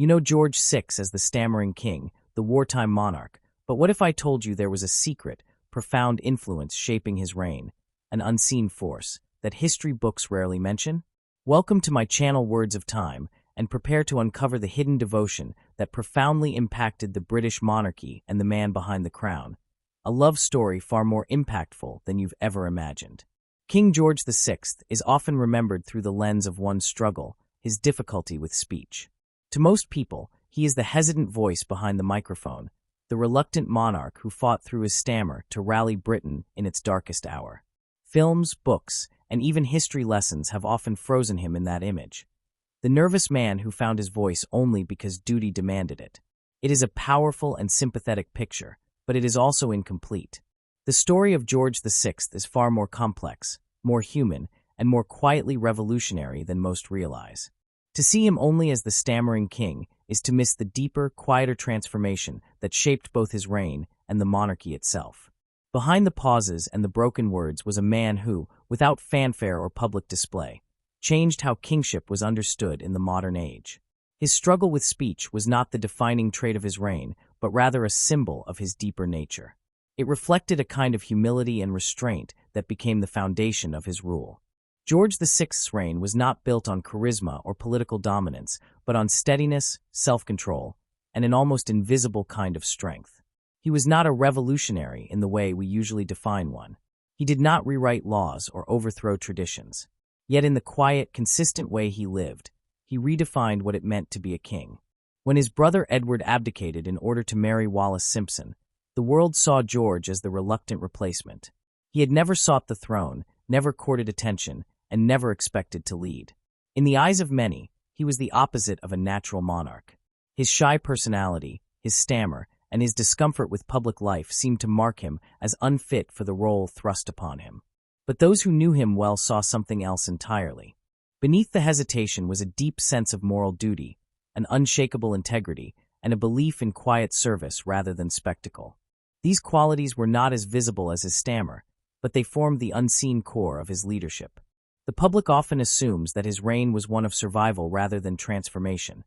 You know George VI as the stammering king, the wartime monarch, but what if I told you there was a secret, profound influence shaping his reign, an unseen force that history books rarely mention? Welcome to my channel Words of Time, and prepare to uncover the hidden devotion that profoundly impacted the British monarchy and the man behind the crown, a love story far more impactful than you've ever imagined. King George VI is often remembered through the lens of one struggle, his difficulty with speech. To most people, he is the hesitant voice behind the microphone, the reluctant monarch who fought through his stammer to rally Britain in its darkest hour. Films, books, and even history lessons have often frozen him in that image. The nervous man who found his voice only because duty demanded it. It is a powerful and sympathetic picture, but it is also incomplete. The story of George VI is far more complex, more human, and more quietly revolutionary than most realize. To see him only as the stammering king is to miss the deeper, quieter transformation that shaped both his reign and the monarchy itself. Behind the pauses and the broken words was a man who, without fanfare or public display, changed how kingship was understood in the modern age. His struggle with speech was not the defining trait of his reign, but rather a symbol of his deeper nature. It reflected a kind of humility and restraint that became the foundation of his rule. George VI's reign was not built on charisma or political dominance, but on steadiness, self-control, and an almost invisible kind of strength. He was not a revolutionary in the way we usually define one. He did not rewrite laws or overthrow traditions. Yet in the quiet, consistent way he lived, he redefined what it meant to be a king. When his brother Edward abdicated in order to marry Wallis Simpson, the world saw George as the reluctant replacement. He had never sought the throne, never courted attention, and never expected to lead. In the eyes of many, he was the opposite of a natural monarch. His shy personality, his stammer, and his discomfort with public life seemed to mark him as unfit for the role thrust upon him. But those who knew him well saw something else entirely. Beneath the hesitation was a deep sense of moral duty, an unshakable integrity, and a belief in quiet service rather than spectacle. These qualities were not as visible as his stammer, but they formed the unseen core of his leadership. The public often assumes that his reign was one of survival rather than transformation,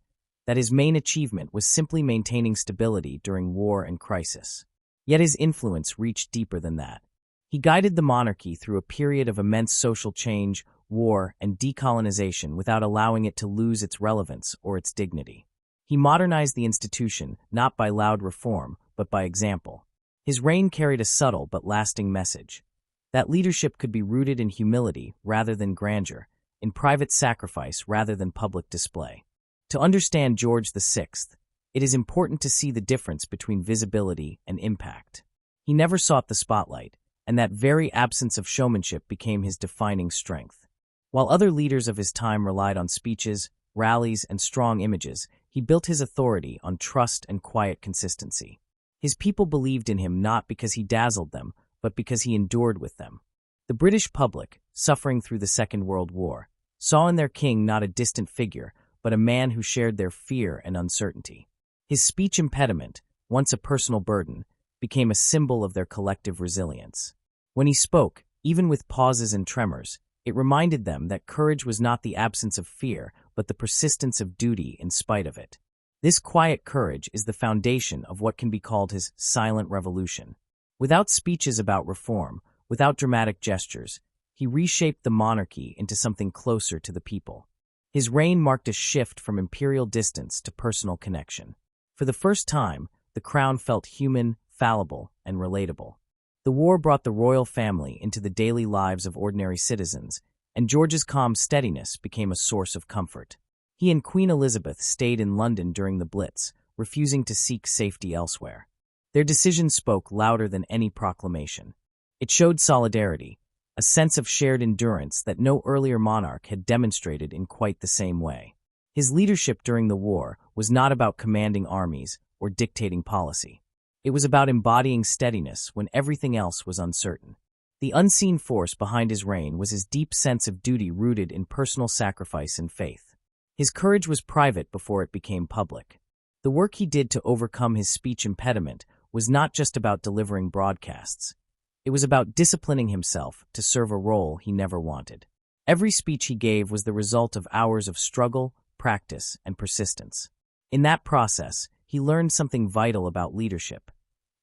that his main achievement was simply maintaining stability during war and crisis. Yet his influence reached deeper than that. He guided the monarchy through a period of immense social change, war, and decolonization without allowing it to lose its relevance or its dignity. He modernized the institution not by loud reform, but by example. His reign carried a subtle but lasting message. That leadership could be rooted in humility rather than grandeur, in private sacrifice rather than public display. To understand George VI, it is important to see the difference between visibility and impact. He never sought the spotlight, and that very absence of showmanship became his defining strength. While other leaders of his time relied on speeches, rallies, and strong images, he built his authority on trust and quiet consistency. His people believed in him not because he dazzled them, but because he endured with them. The British public, suffering through the Second World War, saw in their king not a distant figure, but a man who shared their fear and uncertainty. His speech impediment, once a personal burden, became a symbol of their collective resilience. When he spoke, even with pauses and tremors, it reminded them that courage was not the absence of fear, but the persistence of duty in spite of it. This quiet courage is the foundation of what can be called his silent revolution. Without speeches about reform, without dramatic gestures, he reshaped the monarchy into something closer to the people. His reign marked a shift from imperial distance to personal connection. For the first time, the crown felt human, fallible, and relatable. The war brought the royal family into the daily lives of ordinary citizens, and George's calm steadiness became a source of comfort. He and Queen Elizabeth stayed in London during the Blitz, refusing to seek safety elsewhere. Their decision spoke louder than any proclamation. It showed solidarity, a sense of shared endurance that no earlier monarch had demonstrated in quite the same way. His leadership during the war was not about commanding armies or dictating policy. It was about embodying steadiness when everything else was uncertain. The unseen force behind his reign was his deep sense of duty rooted in personal sacrifice and faith. His courage was private before it became public. The work he did to overcome his speech impediment was not just about delivering broadcasts. It was about disciplining himself to serve a role he never wanted. Every speech he gave was the result of hours of struggle, practice, and persistence. In that process, he learned something vital about leadership,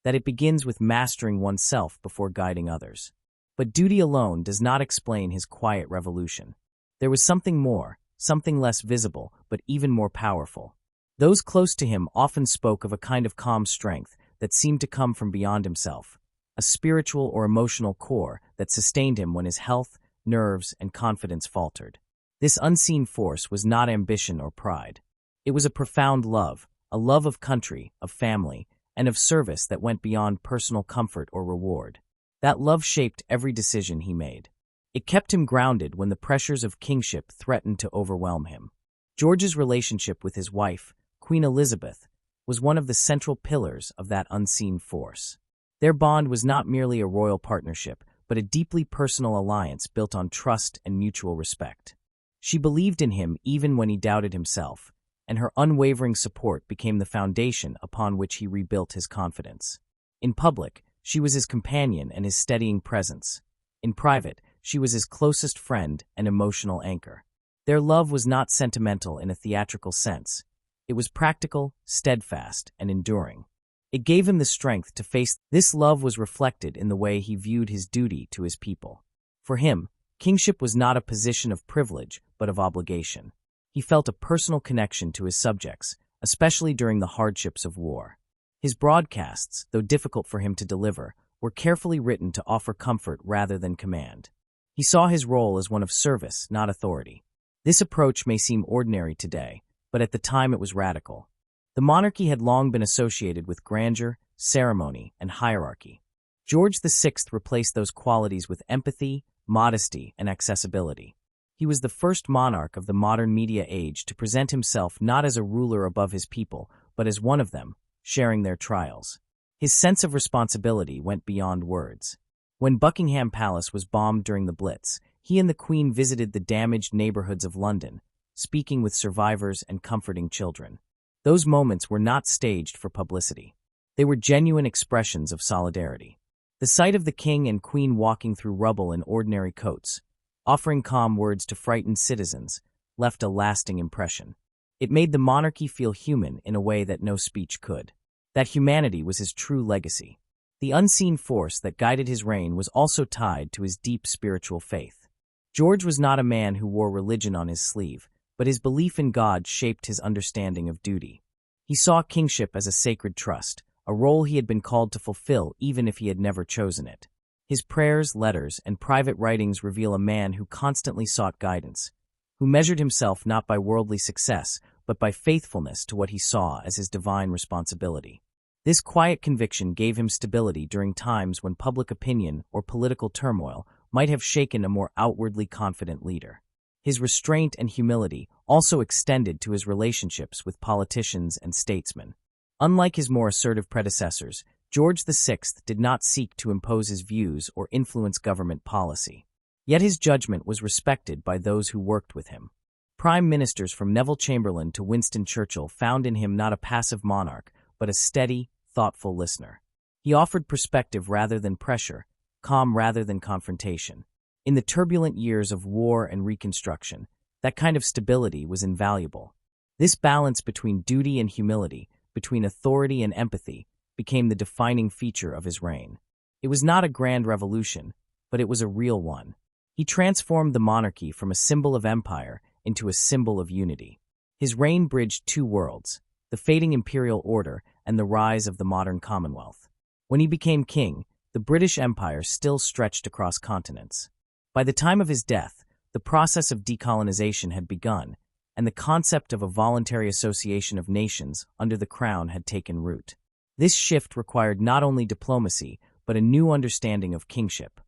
that it begins with mastering oneself before guiding others. But duty alone does not explain his quiet revolution. There was something more, something less visible, but even more powerful. Those close to him often spoke of a kind of calm strength that seemed to come from beyond himself, a spiritual or emotional core that sustained him when his health, nerves, and confidence faltered. This unseen force was not ambition or pride. It was a profound love, a love of country, of family, and of service that went beyond personal comfort or reward. That love shaped every decision he made. It kept him grounded when the pressures of kingship threatened to overwhelm him. George's relationship with his wife, Queen Elizabeth, was one of the central pillars of that unseen force. Their bond was not merely a royal partnership, but a deeply personal alliance built on trust and mutual respect. She believed in him even when he doubted himself, and her unwavering support became the foundation upon which he rebuilt his confidence. In public, she was his companion and his steadying presence. In private, she was his closest friend and emotional anchor. Their love was not sentimental in a theatrical sense. It was practical, steadfast, and enduring. It gave him the strength to face. This love was reflected in the way he viewed his duty to his people. For him, kingship was not a position of privilege, but of obligation. He felt a personal connection to his subjects, especially during the hardships of war. His broadcasts, though difficult for him to deliver, were carefully written to offer comfort rather than command. He saw his role as one of service, not authority. This approach may seem ordinary today, but at the time it was radical. The monarchy had long been associated with grandeur, ceremony, and hierarchy. George VI replaced those qualities with empathy, modesty, and accessibility. He was the first monarch of the modern media age to present himself not as a ruler above his people, but as one of them, sharing their trials. His sense of responsibility went beyond words. When Buckingham Palace was bombed during the Blitz, he and the Queen visited the damaged neighborhoods of London, speaking with survivors and comforting children. Those moments were not staged for publicity. They were genuine expressions of solidarity. The sight of the King and Queen walking through rubble in ordinary coats, offering calm words to frightened citizens, left a lasting impression. It made the monarchy feel human in a way that no speech could. That humanity was his true legacy. The unseen force that guided his reign was also tied to his deep spiritual faith. George was not a man who wore religion on his sleeve, but his belief in God shaped his understanding of duty. He saw kingship as a sacred trust, a role he had been called to fulfill even if he had never chosen it. His prayers, letters, and private writings reveal a man who constantly sought guidance, who measured himself not by worldly success, but by faithfulness to what he saw as his divine responsibility. This quiet conviction gave him stability during times when public opinion or political turmoil might have shaken a more outwardly confident leader. His restraint and humility also extended to his relationships with politicians and statesmen. Unlike his more assertive predecessors, George VI did not seek to impose his views or influence government policy. Yet his judgment was respected by those who worked with him. Prime ministers from Neville Chamberlain to Winston Churchill found in him not a passive monarch, but a steady, thoughtful listener. He offered perspective rather than pressure, calm rather than confrontation. In the turbulent years of war and Reconstruction, that kind of stability was invaluable. This balance between duty and humility, between authority and empathy, became the defining feature of his reign. It was not a grand revolution, but it was a real one. He transformed the monarchy from a symbol of empire into a symbol of unity. His reign bridged two worlds, the fading imperial order and the rise of the modern Commonwealth. When he became king, the British Empire still stretched across continents. By the time of his death, the process of decolonization had begun, and the concept of a voluntary association of nations under the crown had taken root. This shift required not only diplomacy, but a new understanding of kingship,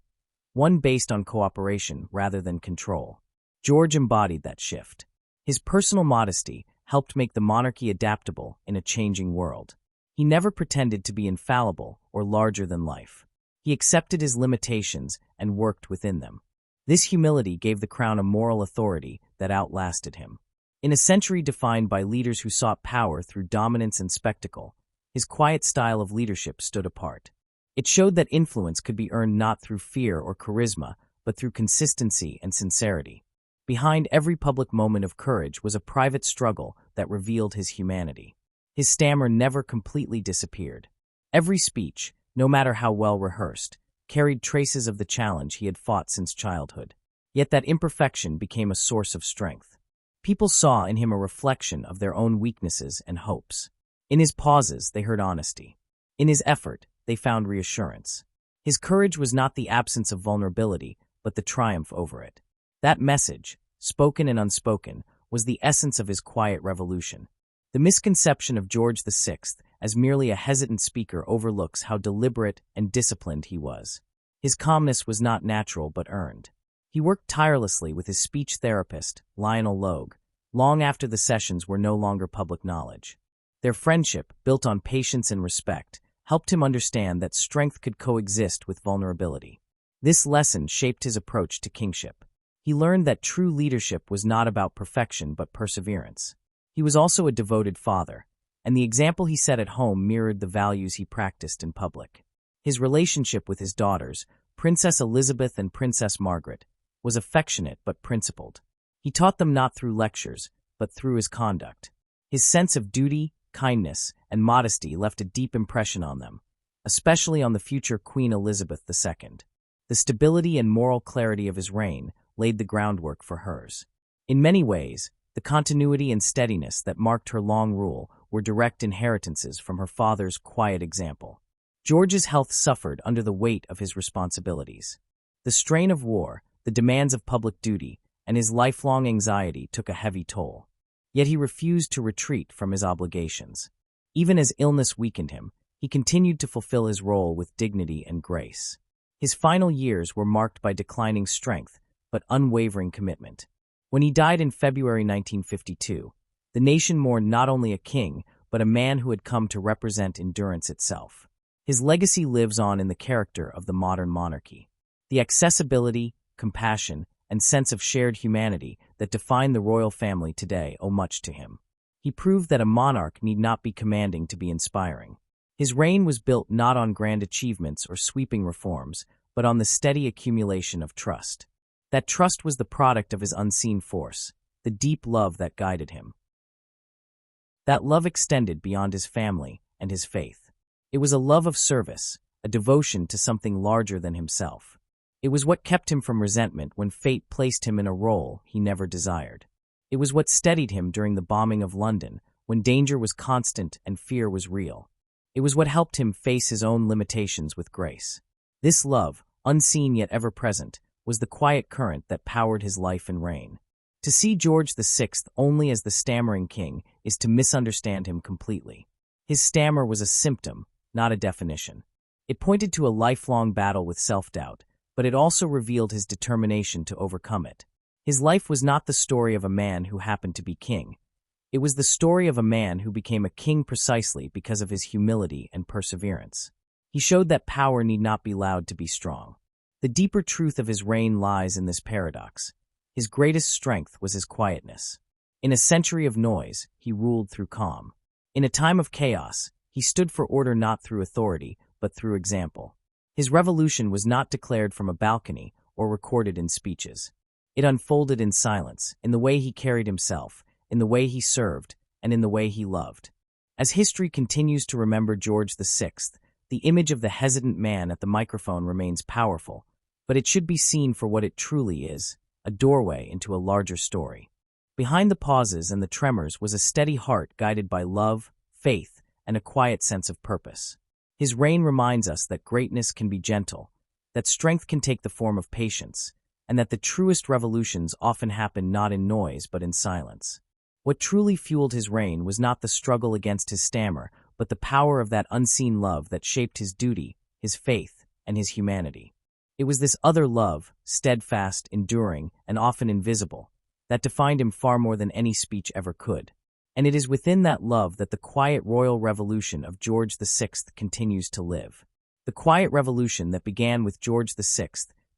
one based on cooperation rather than control. George embodied that shift. His personal modesty helped make the monarchy adaptable in a changing world. He never pretended to be infallible or larger than life. He accepted his limitations and worked within them. This humility gave the crown a moral authority that outlasted him. In a century defined by leaders who sought power through dominance and spectacle, his quiet style of leadership stood apart. It showed that influence could be earned not through fear or charisma, but through consistency and sincerity. Behind every public moment of courage was a private struggle that revealed his humanity. His stammer never completely disappeared. Every speech, no matter how well rehearsed, carried traces of the challenge he had fought since childhood. Yet that imperfection became a source of strength. People saw in him a reflection of their own weaknesses and hopes. In his pauses, they heard honesty. In his effort, they found reassurance. His courage was not the absence of vulnerability, but the triumph over it. That message, spoken and unspoken, was the essence of his quiet revolution. The misconception of George VI as merely a hesitant speaker overlooks how deliberate and disciplined he was. His calmness was not natural but earned. He worked tirelessly with his speech therapist, Lionel Logue, long after the sessions were no longer public knowledge. Their friendship, built on patience and respect, helped him understand that strength could coexist with vulnerability. This lesson shaped his approach to kingship. He learned that true leadership was not about perfection but perseverance. He was also a devoted father, and the example he set at home mirrored the values he practiced in public. His relationship with his daughters, Princess Elizabeth and Princess Margaret, was affectionate but principled. He taught them not through lectures, but through his conduct. His sense of duty, kindness, and modesty left a deep impression on them, especially on the future Queen Elizabeth II. The stability and moral clarity of his reign laid the groundwork for hers. In many ways, the continuity and steadiness that marked her long rule were direct inheritances from her father's quiet example. George's health suffered under the weight of his responsibilities. The strain of war, the demands of public duty, and his lifelong anxiety took a heavy toll. Yet he refused to retreat from his obligations. Even as illness weakened him, he continued to fulfill his role with dignity and grace. His final years were marked by declining strength, but unwavering commitment. When he died in February 1952, the nation mourned not only a king, but a man who had come to represent endurance itself. His legacy lives on in the character of the modern monarchy. The accessibility, compassion, and sense of shared humanity that define the royal family today owe much to him. He proved that a monarch need not be commanding to be inspiring. His reign was built not on grand achievements or sweeping reforms, but on the steady accumulation of trust. That trust was the product of his unseen force, the deep love that guided him. That love extended beyond his family and his faith. It was a love of service, a devotion to something larger than himself. It was what kept him from resentment when fate placed him in a role he never desired. It was what steadied him during the bombing of London, when danger was constant and fear was real. It was what helped him face his own limitations with grace. This love, unseen yet ever present, was the quiet current that powered his life and reign. To see George VI only as the stammering king is to misunderstand him completely. His stammer was a symptom, not a definition. It pointed to a lifelong battle with self-doubt, but it also revealed his determination to overcome it. His life was not the story of a man who happened to be king. It was the story of a man who became a king precisely because of his humility and perseverance. He showed that power need not be loud to be strong. The deeper truth of his reign lies in this paradox. His greatest strength was his quietness. In a century of noise, he ruled through calm. In a time of chaos, he stood for order not through authority, but through example. His revolution was not declared from a balcony or recorded in speeches. It unfolded in silence, in the way he carried himself, in the way he served, and in the way he loved. As history continues to remember George VI, the image of the hesitant man at the microphone remains powerful, but it should be seen for what it truly is, a doorway into a larger story. Behind the pauses and the tremors was a steady heart guided by love, faith, and a quiet sense of purpose. His reign reminds us that greatness can be gentle, that strength can take the form of patience, and that the truest revolutions often happen not in noise but in silence. What truly fueled his reign was not the struggle against his stammer, but the power of that unseen love that shaped his duty, his faith, and his humanity. It was this other love, steadfast, enduring, and often invisible, that defined him far more than any speech ever could. And it is within that love that the quiet royal revolution of George VI continues to live. The quiet revolution that began with George VI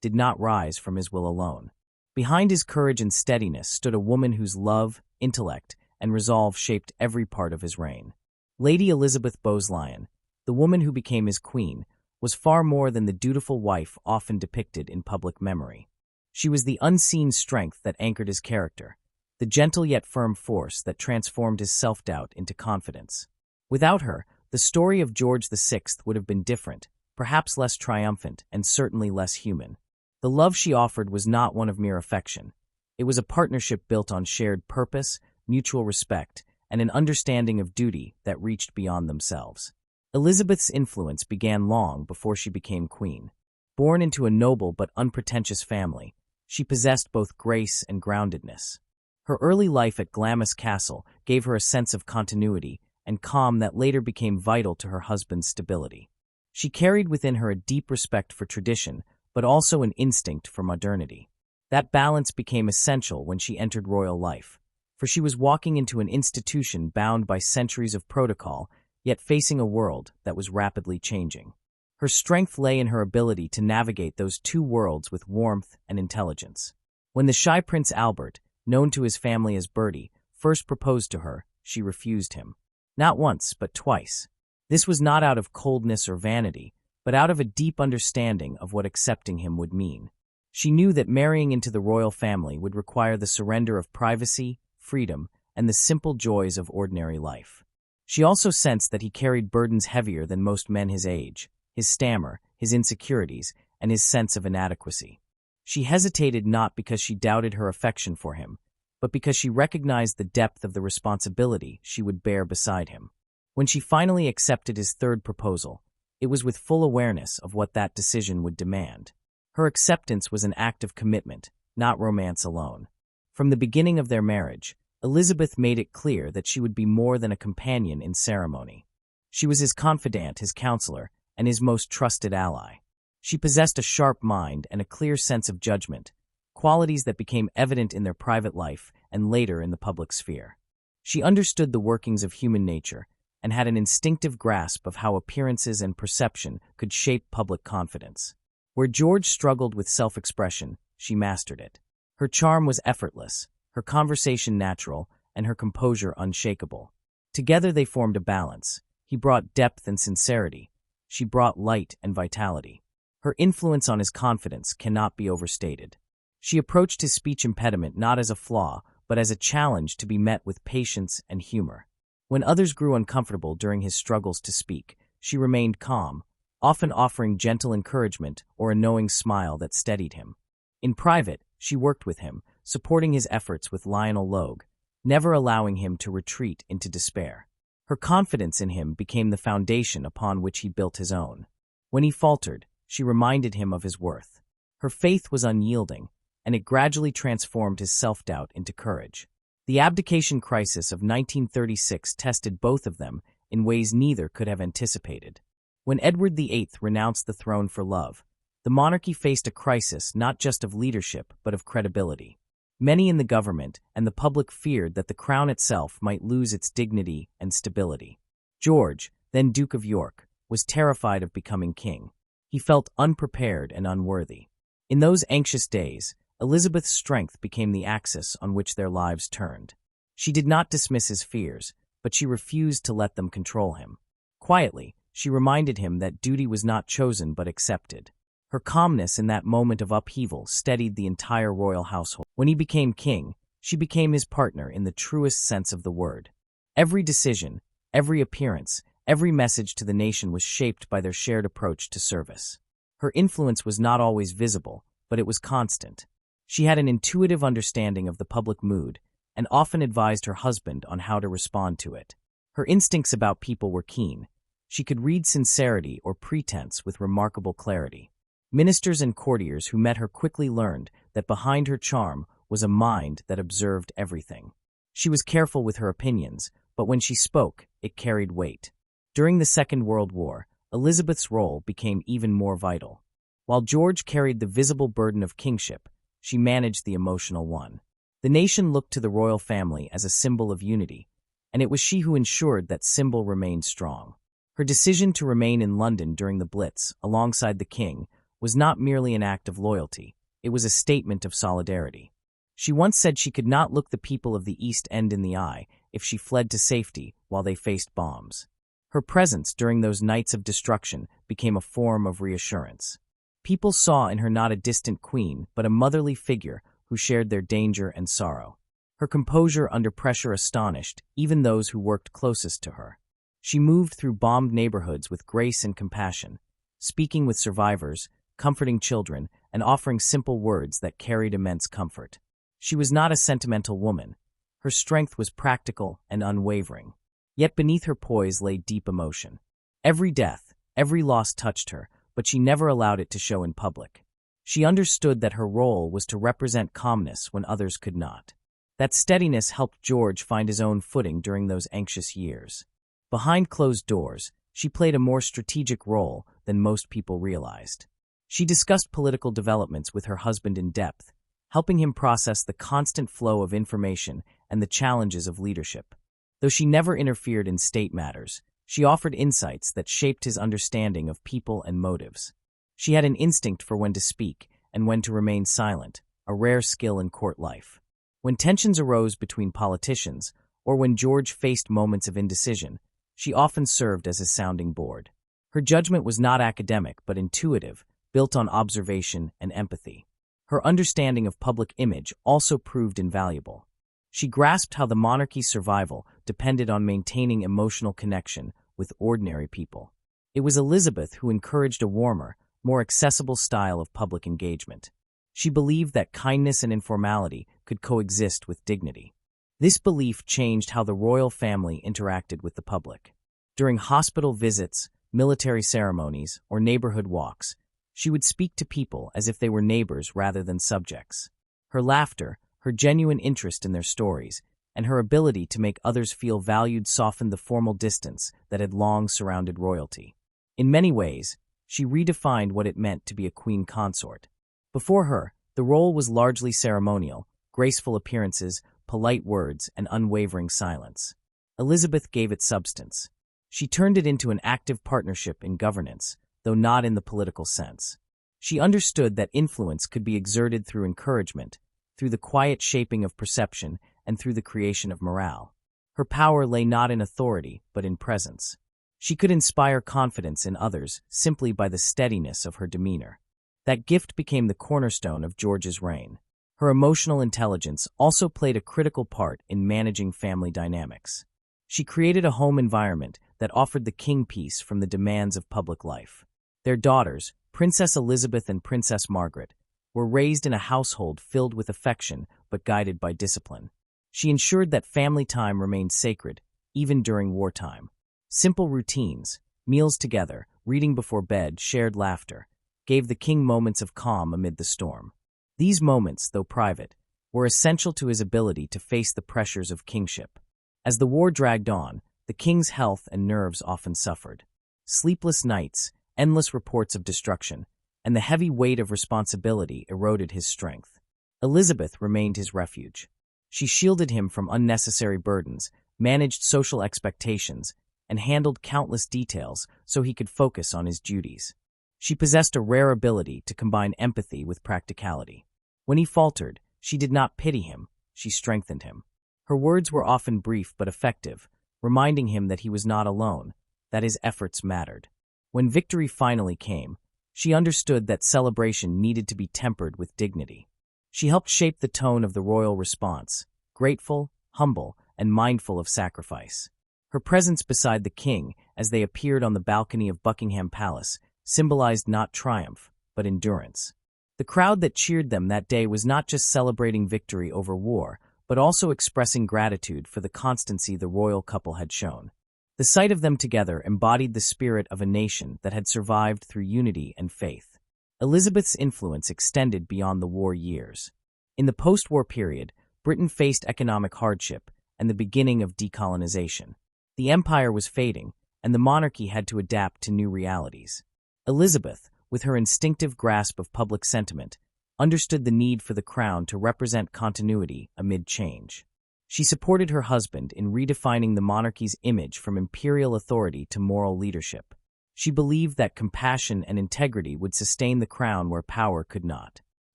did not rise from his will alone. Behind his courage and steadiness stood a woman whose love, intellect, and resolve shaped every part of his reign. Lady Elizabeth Bowes-Lyon, the woman who became his queen, was far more than the dutiful wife often depicted in public memory. She was the unseen strength that anchored his character, the gentle yet firm force that transformed his self-doubt into confidence. Without her, the story of George VI would have been different, perhaps less triumphant and certainly less human. The love she offered was not one of mere affection. It was a partnership built on shared purpose, mutual respect, and an understanding of duty that reached beyond themselves. Elizabeth's influence began long before she became queen. Born into a noble but unpretentious family, she possessed both grace and groundedness. Her early life at Glamis Castle gave her a sense of continuity and calm that later became vital to her husband's stability. She carried within her a deep respect for tradition, but also an instinct for modernity. That balance became essential when she entered royal life, for she was walking into an institution bound by centuries of protocol, yet facing a world that was rapidly changing. Her strength lay in her ability to navigate those two worlds with warmth and intelligence. When the shy Prince Albert, known to his family as Bertie, first proposed to her, she refused him. Not once, but twice. This was not out of coldness or vanity, but out of a deep understanding of what accepting him would mean. She knew that marrying into the royal family would require the surrender of privacy, freedom, and the simple joys of ordinary life. She also sensed that he carried burdens heavier than most men his age, his stammer, his insecurities, and his sense of inadequacy. She hesitated not because she doubted her affection for him, but because she recognized the depth of the responsibility she would bear beside him. When she finally accepted his third proposal, it was with full awareness of what that decision would demand. Her acceptance was an act of commitment, not romance alone. From the beginning of their marriage, Elizabeth made it clear that she would be more than a companion in ceremony. She was his confidant, his counselor, and his most trusted ally. She possessed a sharp mind and a clear sense of judgment, qualities that became evident in their private life and later in the public sphere. She understood the workings of human nature and had an instinctive grasp of how appearances and perception could shape public confidence. Where George struggled with self-expression, she mastered it. Her charm was effortless, her conversation natural, and her composure unshakable. Together they formed a balance. He brought depth and sincerity. She brought light and vitality. Her influence on his confidence cannot be overstated. She approached his speech impediment not as a flaw, but as a challenge to be met with patience and humor. When others grew uncomfortable during his struggles to speak, she remained calm, often offering gentle encouragement or a knowing smile that steadied him. In private, she worked with him, supporting his efforts with Lionel Logue, never allowing him to retreat into despair. Her confidence in him became the foundation upon which he built his own. When he faltered, she reminded him of his worth. Her faith was unyielding, and it gradually transformed his self-doubt into courage. The abdication crisis of 1936 tested both of them in ways neither could have anticipated. When Edward VIII renounced the throne for love, the monarchy faced a crisis not just of leadership but of credibility. Many in the government and the public feared that the crown itself might lose its dignity and stability. George, then Duke of York, was terrified of becoming king. He felt unprepared and unworthy. In those anxious days, Elizabeth's strength became the axis on which their lives turned. She did not dismiss his fears, but she refused to let them control him. Quietly, she reminded him that duty was not chosen but accepted. Her calmness in that moment of upheaval steadied the entire royal household. When he became king, she became his partner in the truest sense of the word. Every decision, every appearance, every message to the nation was shaped by their shared approach to service. Her influence was not always visible, but it was constant. She had an intuitive understanding of the public mood and often advised her husband on how to respond to it. Her instincts about people were keen. She could read sincerity or pretense with remarkable clarity. Ministers and courtiers who met her quickly learned that behind her charm was a mind that observed everything. She was careful with her opinions, but when she spoke, it carried weight. During the Second World War, Elizabeth's role became even more vital. While George carried the visible burden of kingship, she managed the emotional one. The nation looked to the royal family as a symbol of unity, and it was she who ensured that symbol remained strong. Her decision to remain in London during the Blitz, alongside the king, was not merely an act of loyalty, it was a statement of solidarity. She once said she could not look the people of the East End in the eye if she fled to safety while they faced bombs. Her presence during those nights of destruction became a form of reassurance. People saw in her not a distant queen, but a motherly figure who shared their danger and sorrow. Her composure under pressure astonished even those who worked closest to her. She moved through bombed neighborhoods with grace and compassion, speaking with survivors, comforting children, and offering simple words that carried immense comfort. She was not a sentimental woman. Her strength was practical and unwavering. Yet beneath her poise lay deep emotion. Every death, every loss touched her, but she never allowed it to show in public. She understood that her role was to represent calmness when others could not. That steadiness helped George find his own footing during those anxious years. Behind closed doors, she played a more strategic role than most people realized. She discussed political developments with her husband in depth, helping him process the constant flow of information and the challenges of leadership. Though she never interfered in state matters, she offered insights that shaped his understanding of people and motives. She had an instinct for when to speak and when to remain silent, a rare skill in court life. When tensions arose between politicians, or when George faced moments of indecision, she often served as a sounding board. Her judgment was not academic but intuitive, built on observation and empathy. Her understanding of public image also proved invaluable. She grasped how the monarchy's survival depended on maintaining emotional connection with ordinary people. It was Elizabeth who encouraged a warmer, more accessible style of public engagement. She believed that kindness and informality could coexist with dignity. This belief changed how the royal family interacted with the public. During hospital visits, military ceremonies, or neighborhood walks, she would speak to people as if they were neighbors rather than subjects. Her laughter, her genuine interest in their stories, and her ability to make others feel valued softened the formal distance that had long surrounded royalty. In many ways, she redefined what it meant to be a queen consort. Before her, the role was largely ceremonial, graceful appearances, polite words, and unwavering silence. Elizabeth gave it substance. She turned it into an active partnership in governance, though not in the political sense. She understood that influence could be exerted through encouragement, through the quiet shaping of perception, and through the creation of morale. Her power lay not in authority, but in presence. She could inspire confidence in others simply by the steadiness of her demeanor. That gift became the cornerstone of George's reign. Her emotional intelligence also played a critical part in managing family dynamics. She created a home environment that offered the king peace from the demands of public life. Their daughters, Princess Elizabeth and Princess Margaret, were raised in a household filled with affection but guided by discipline. She ensured that family time remained sacred, even during wartime. Simple routines, meals together, reading before bed, shared laughter, gave the king moments of calm amid the storm. These moments, though private, were essential to his ability to face the pressures of kingship. As the war dragged on, the king's health and nerves often suffered. Sleepless nights, endless reports of destruction, and the heavy weight of responsibility eroded his strength. Elizabeth remained his refuge. She shielded him from unnecessary burdens, managed social expectations, and handled countless details so he could focus on his duties. She possessed a rare ability to combine empathy with practicality. When he faltered, she did not pity him, she strengthened him. Her words were often brief but effective, reminding him that he was not alone, that his efforts mattered. When victory finally came, she understood that celebration needed to be tempered with dignity. She helped shape the tone of the royal response, grateful, humble, and mindful of sacrifice. Her presence beside the king, as they appeared on the balcony of Buckingham Palace, symbolized not triumph, but endurance. The crowd that cheered them that day was not just celebrating victory over war, but also expressing gratitude for the constancy the royal couple had shown. The sight of them together embodied the spirit of a nation that had survived through unity and faith. Elizabeth's influence extended beyond the war years. In the post-war period, Britain faced economic hardship and the beginning of decolonization. The empire was fading, and the monarchy had to adapt to new realities. Elizabeth, with her instinctive grasp of public sentiment, understood the need for the crown to represent continuity amid change. She supported her husband in redefining the monarchy's image from imperial authority to moral leadership. She believed that compassion and integrity would sustain the crown where power could not.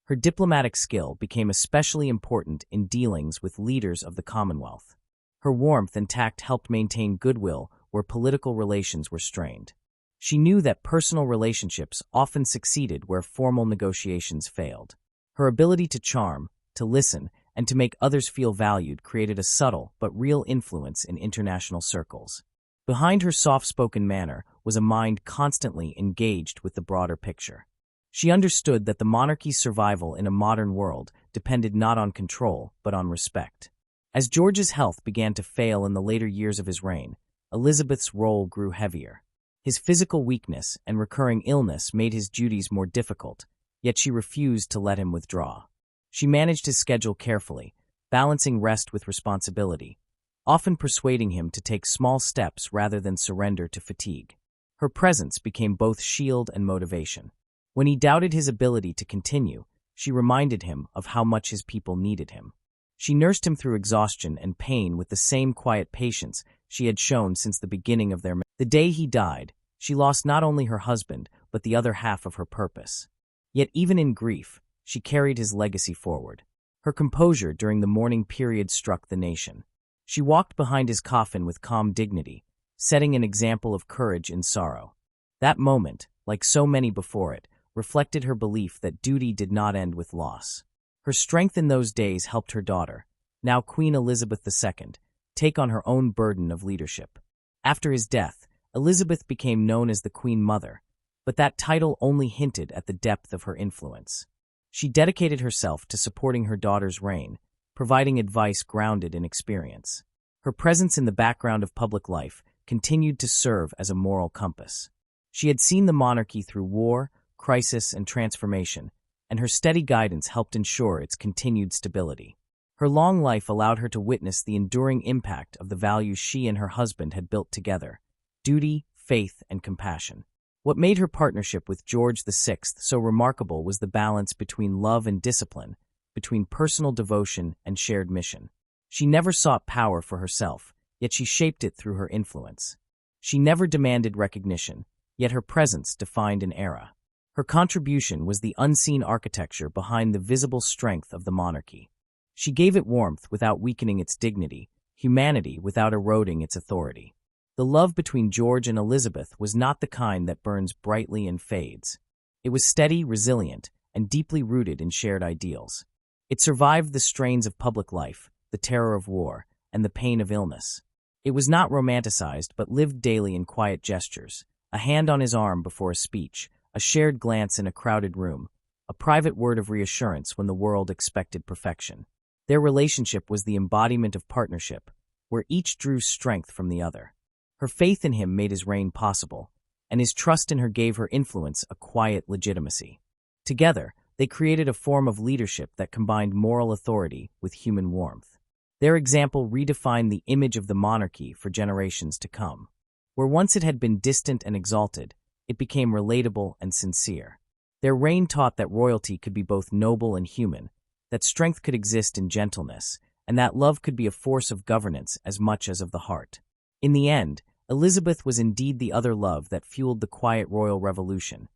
Her diplomatic skill became especially important in dealings with leaders of the Commonwealth. Her warmth and tact helped maintain goodwill where political relations were strained. She knew that personal relationships often succeeded where formal negotiations failed. Her ability to charm, to listen, and to make others feel valued created a subtle but real influence in international circles. Behind her soft-spoken manner was a mind constantly engaged with the broader picture. She understood that the monarchy's survival in a modern world depended not on control, but on respect. As George's health began to fail in the later years of his reign, Elizabeth's role grew heavier. His physical weakness and recurring illness made his duties more difficult, yet she refused to let him withdraw. She managed his schedule carefully, balancing rest with responsibility, often persuading him to take small steps rather than surrender to fatigue. Her presence became both shield and motivation. When he doubted his ability to continue, she reminded him of how much his people needed him. She nursed him through exhaustion and pain with the same quiet patience she had shown since the beginning of their marriage. The day he died, she lost not only her husband, but the other half of her purpose. Yet even in grief, she carried his legacy forward. Her composure during the mourning period struck the nation. She walked behind his coffin with calm dignity, setting an example of courage in sorrow. That moment, like so many before it, reflected her belief that duty did not end with loss. Her strength in those days helped her daughter, now Queen Elizabeth II, take on her own burden of leadership. After his death, Elizabeth became known as the Queen Mother, but that title only hinted at the depth of her influence. She dedicated herself to supporting her daughter's reign, providing advice grounded in experience. Her presence in the background of public life continued to serve as a moral compass. She had seen the monarchy through war, crisis, and transformation, and her steady guidance helped ensure its continued stability. Her long life allowed her to witness the enduring impact of the values she and her husband had built together: duty, faith, and compassion. What made her partnership with George VI so remarkable was the balance between love and discipline, between personal devotion and shared mission. She never sought power for herself, yet she shaped it through her influence. She never demanded recognition, yet her presence defined an era. Her contribution was the unseen architecture behind the visible strength of the monarchy. She gave it warmth without weakening its dignity, humanity without eroding its authority. The love between George and Elizabeth was not the kind that burns brightly and fades. It was steady, resilient, and deeply rooted in shared ideals. It survived the strains of public life, the terror of war, and the pain of illness. It was not romanticized but lived daily in quiet gestures: a hand on his arm before a speech, a shared glance in a crowded room, a private word of reassurance when the world expected perfection. Their relationship was the embodiment of partnership, where each drew strength from the other. Her faith in him made his reign possible, and his trust in her gave her influence a quiet legitimacy. Together, they created a form of leadership that combined moral authority with human warmth. Their example redefined the image of the monarchy for generations to come. Where once it had been distant and exalted, it became relatable and sincere. Their reign taught that royalty could be both noble and human, that strength could exist in gentleness, and that love could be a force of governance as much as of the heart. In the end, Elizabeth was indeed the other love that fueled the quiet royal revolution,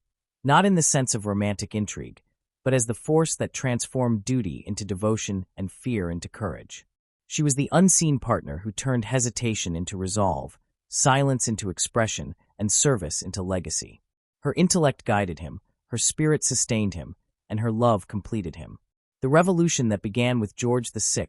not in the sense of romantic intrigue, but as the force that transformed duty into devotion and fear into courage. She was the unseen partner who turned hesitation into resolve, silence into expression, and service into legacy. Her intellect guided him, her spirit sustained him, and her love completed him. The revolution that began with George VI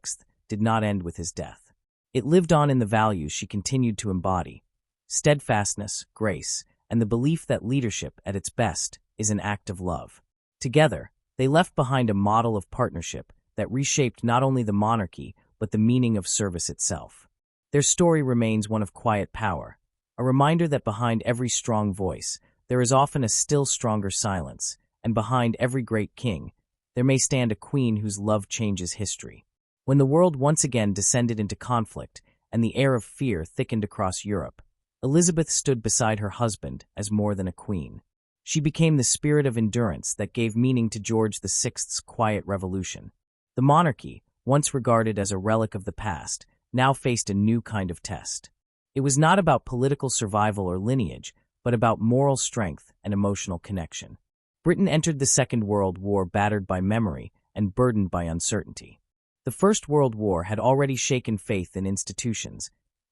did not end with his death. It lived on in the values she continued to embody: steadfastness, grace, and the belief that leadership at its best is an act of love. Together, they left behind a model of partnership that reshaped not only the monarchy but the meaning of service itself. Their story remains one of quiet power, a reminder that behind every strong voice, there is often a still stronger silence, and behind every great king, there may stand a queen whose love changes history. When the world once again descended into conflict and the air of fear thickened across Europe, Elizabeth stood beside her husband as more than a queen. She became the spirit of endurance that gave meaning to George VI's quiet revolution. The monarchy, once regarded as a relic of the past, now faced a new kind of test. It was not about political survival or lineage, but about moral strength and emotional connection. Britain entered the Second World War battered by memory and burdened by uncertainty. The First World War had already shaken faith in institutions,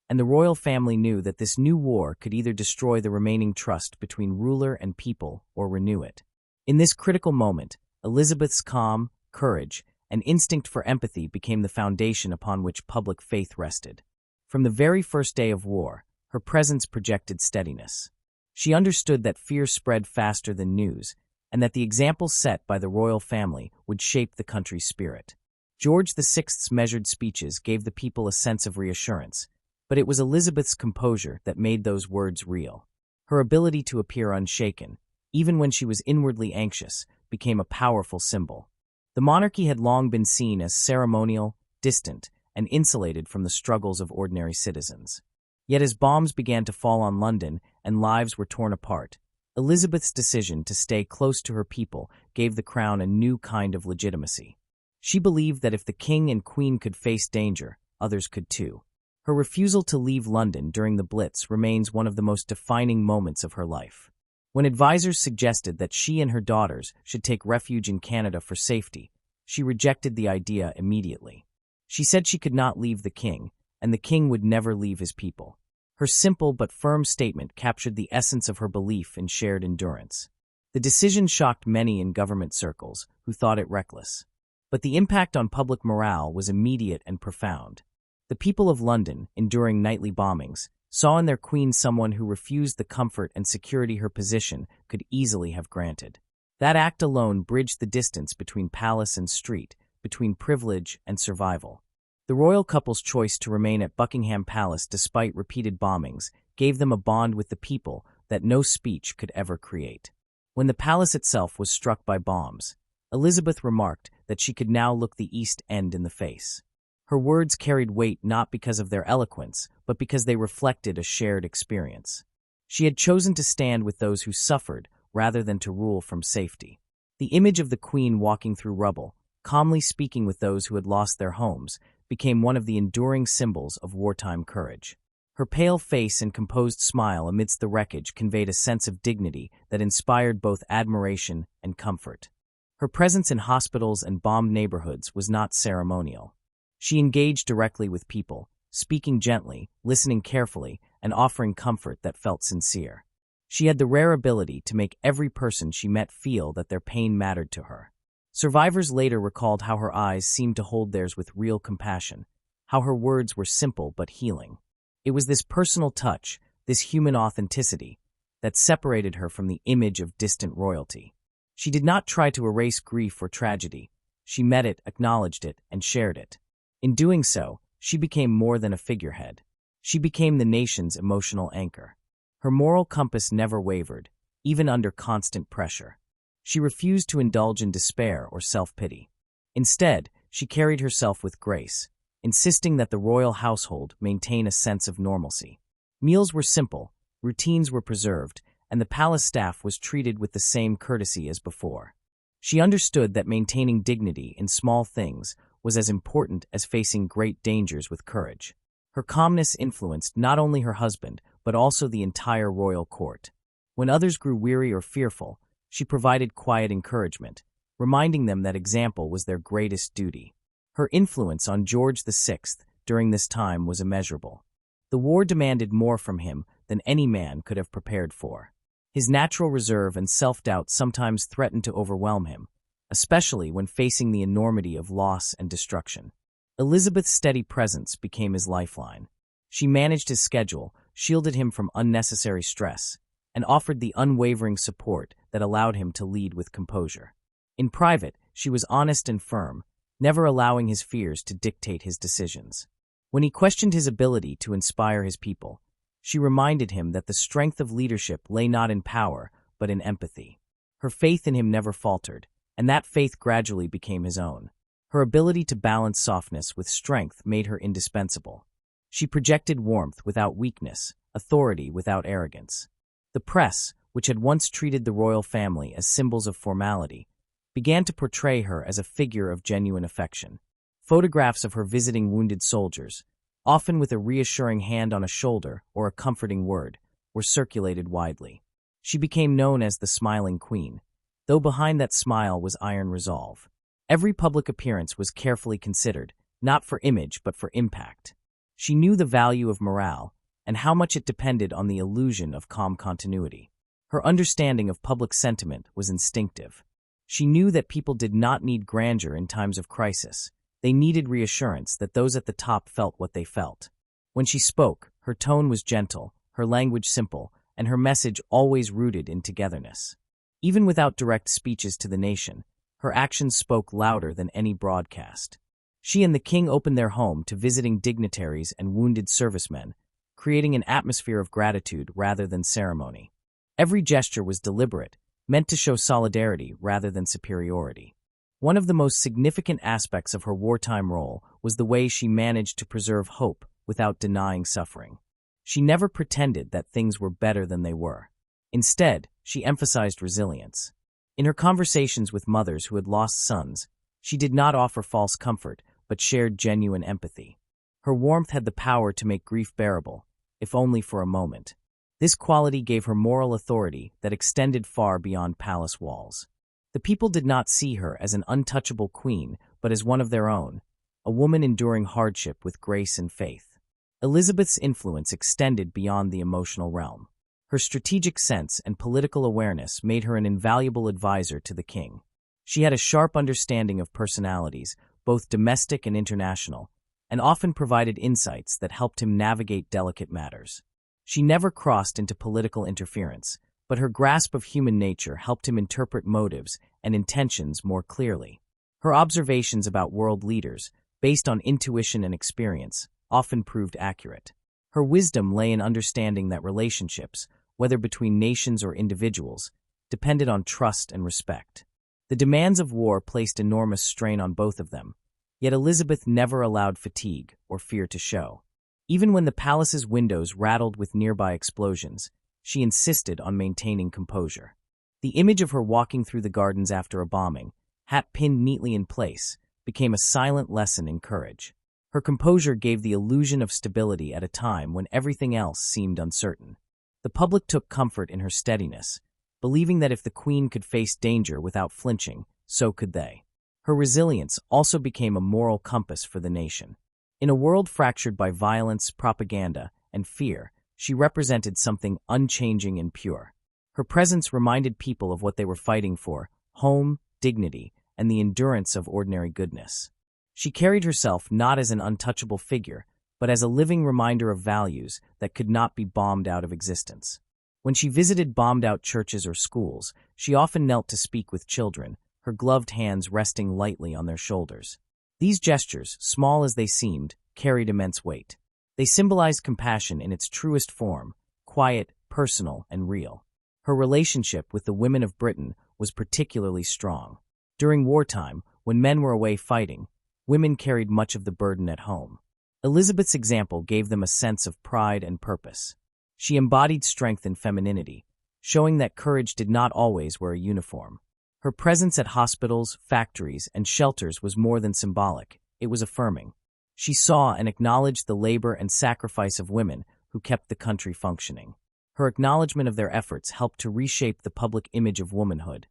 and the royal family knew that this new war could either destroy the remaining trust between ruler and people or renew it. In this critical moment, Elizabeth's calm, courage, An instinct for empathy became the foundation upon which public faith rested. From the very first day of war, her presence projected steadiness. She understood that fear spread faster than news, and that the example set by the royal family would shape the country's spirit. George VI's measured speeches gave the people a sense of reassurance, but it was Elizabeth's composure that made those words real. Her ability to appear unshaken, even when she was inwardly anxious, became a powerful symbol. The monarchy had long been seen as ceremonial, distant, and insulated from the struggles of ordinary citizens. Yet as bombs began to fall on London and lives were torn apart, Elizabeth's decision to stay close to her people gave the crown a new kind of legitimacy. She believed that if the king and queen could face danger, others could too. Her refusal to leave London during the Blitz remains one of the most defining moments of her life. When advisors suggested that she and her daughters should take refuge in Canada for safety, she rejected the idea immediately. She said she could not leave the king, and the king would never leave his people. Her simple but firm statement captured the essence of her belief in shared endurance. The decision shocked many in government circles, who thought it reckless. But the impact on public morale was immediate and profound. The people of London, enduring nightly bombings, saw in their queen someone who refused the comfort and security her position could easily have granted. That act alone bridged the distance between palace and street, between privilege and survival. The royal couple's choice to remain at Buckingham Palace despite repeated bombings gave them a bond with the people that no speech could ever create. When the palace itself was struck by bombs, Elizabeth remarked that she could now look the East End in the face. Her words carried weight not because of their eloquence, but because they reflected a shared experience. She had chosen to stand with those who suffered rather than to rule from safety. The image of the Queen walking through rubble, calmly speaking with those who had lost their homes, became one of the enduring symbols of wartime courage. Her pale face and composed smile amidst the wreckage conveyed a sense of dignity that inspired both admiration and comfort. Her presence in hospitals and bombed neighborhoods was not ceremonial. She engaged directly with people, speaking gently, listening carefully, and offering comfort that felt sincere. She had the rare ability to make every person she met feel that their pain mattered to her. Survivors later recalled how her eyes seemed to hold theirs with real compassion, how her words were simple but healing. It was this personal touch, this human authenticity, that separated her from the image of distant royalty. She did not try to erase grief or tragedy. She met it, acknowledged it, and shared it. In doing so, she became more than a figurehead. She became the nation's emotional anchor. Her moral compass never wavered, even under constant pressure. She refused to indulge in despair or self-pity. Instead, she carried herself with grace, insisting that the royal household maintain a sense of normalcy. Meals were simple, routines were preserved, and the palace staff was treated with the same courtesy as before. She understood that maintaining dignity in small things was as important as facing great dangers with courage. Her calmness influenced not only her husband, but also the entire royal court. When others grew weary or fearful, she provided quiet encouragement, reminding them that example was their greatest duty. Her influence on George VI during this time was immeasurable. The war demanded more from him than any man could have prepared for. His natural reserve and self-doubt sometimes threatened to overwhelm him, especially when facing the enormity of loss and destruction. Elizabeth's steady presence became his lifeline. She managed his schedule, shielded him from unnecessary stress, and offered the unwavering support that allowed him to lead with composure. In private, she was honest and firm, never allowing his fears to dictate his decisions. When he questioned his ability to inspire his people, she reminded him that the strength of leadership lay not in power, but in empathy. Her faith in him never faltered, and that faith gradually became his own. Her ability to balance softness with strength made her indispensable. She projected warmth without weakness, authority without arrogance. The press, which had once treated the royal family as symbols of formality, began to portray her as a figure of genuine affection. Photographs of her visiting wounded soldiers, often with a reassuring hand on a shoulder or a comforting word, were circulated widely. She became known as the Smiling Queen, though behind that smile was iron resolve. Every public appearance was carefully considered, not for image but for impact. She knew the value of morale and how much it depended on the illusion of calm continuity. Her understanding of public sentiment was instinctive. She knew that people did not need grandeur in times of crisis. They needed reassurance that those at the top felt what they felt. When she spoke, her tone was gentle, her language simple, and her message always rooted in togetherness. Even without direct speeches to the nation, her actions spoke louder than any broadcast. She and the king opened their home to visiting dignitaries and wounded servicemen, creating an atmosphere of gratitude rather than ceremony. Every gesture was deliberate, meant to show solidarity rather than superiority. One of the most significant aspects of her wartime role was the way she managed to preserve hope without denying suffering. She never pretended that things were better than they were. Instead, she emphasized resilience. In her conversations with mothers who had lost sons, she did not offer false comfort, but shared genuine empathy. Her warmth had the power to make grief bearable, if only for a moment. This quality gave her moral authority that extended far beyond palace walls. The people did not see her as an untouchable queen, but as one of their own, a woman enduring hardship with grace and faith. Elizabeth's influence extended beyond the emotional realm. Her strategic sense and political awareness made her an invaluable advisor to the king. She had a sharp understanding of personalities, both domestic and international, and often provided insights that helped him navigate delicate matters. She never crossed into political interference, but her grasp of human nature helped him interpret motives and intentions more clearly. Her observations about world leaders, based on intuition and experience, often proved accurate. Her wisdom lay in understanding that relationships, whether between nations or individuals, depended on trust and respect. The demands of war placed enormous strain on both of them, yet Elizabeth never allowed fatigue or fear to show. Even when the palace's windows rattled with nearby explosions, she insisted on maintaining composure. The image of her walking through the gardens after a bombing, hat pinned neatly in place, became a silent lesson in courage. Her composure gave the illusion of stability at a time when everything else seemed uncertain. The public took comfort in her steadiness, believing that if the queen could face danger without flinching, so could they. Her resilience also became a moral compass for the nation. In a world fractured by violence, propaganda, and fear, she represented something unchanging and pure. Her presence reminded people of what they were fighting for: home, dignity, and the endurance of ordinary goodness. She carried herself not as an untouchable figure, but as a living reminder of values that could not be bombed out of existence. When she visited bombed-out churches or schools, she often knelt to speak with children, her gloved hands resting lightly on their shoulders. These gestures, small as they seemed, carried immense weight. They symbolized compassion in its truest form, quiet, personal, and real. Her relationship with the women of Britain was particularly strong. During wartime, when men were away fighting, women carried much of the burden at home. Elizabeth's example gave them a sense of pride and purpose. She embodied strength and femininity, showing that courage did not always wear a uniform. Her presence at hospitals, factories, and shelters was more than symbolic, it was affirming. She saw and acknowledged the labor and sacrifice of women who kept the country functioning. Her acknowledgement of their efforts helped to reshape the public image of womanhood,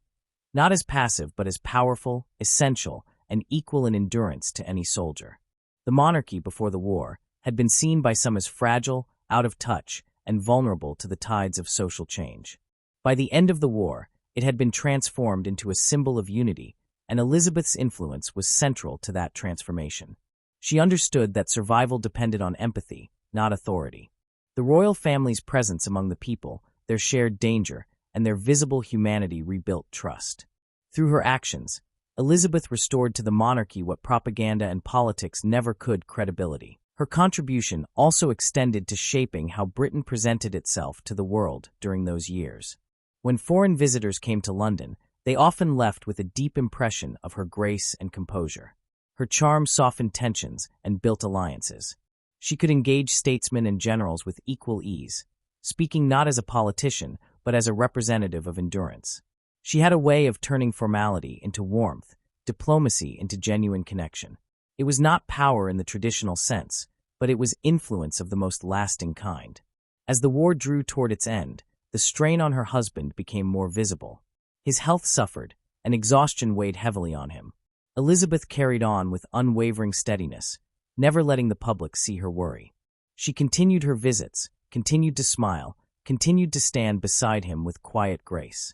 not as passive but as powerful, essential, and equal in endurance to any soldier. The monarchy before the war had been seen by some as fragile, out of touch, and vulnerable to the tides of social change. By the end of the war, it had been transformed into a symbol of unity, and Elizabeth's influence was central to that transformation. She understood that survival depended on empathy, not authority. The royal family's presence among the people, their shared danger, and their visible humanity rebuilt trust. Through her actions, Elizabeth restored to the monarchy what propaganda and politics never could: credibility. Her contribution also extended to shaping how Britain presented itself to the world during those years. When foreign visitors came to London, they often left with a deep impression of her grace and composure. Her charm softened tensions and built alliances. She could engage statesmen and generals with equal ease, speaking not as a politician, but as a representative of endurance. She had a way of turning formality into warmth, diplomacy into genuine connection. It was not power in the traditional sense, but it was influence of the most lasting kind. As the war drew toward its end, the strain on her husband became more visible. His health suffered, and exhaustion weighed heavily on him. Elizabeth carried on with unwavering steadiness, never letting the public see her worry. She continued her visits, continued to smile, continued to stand beside him with quiet grace.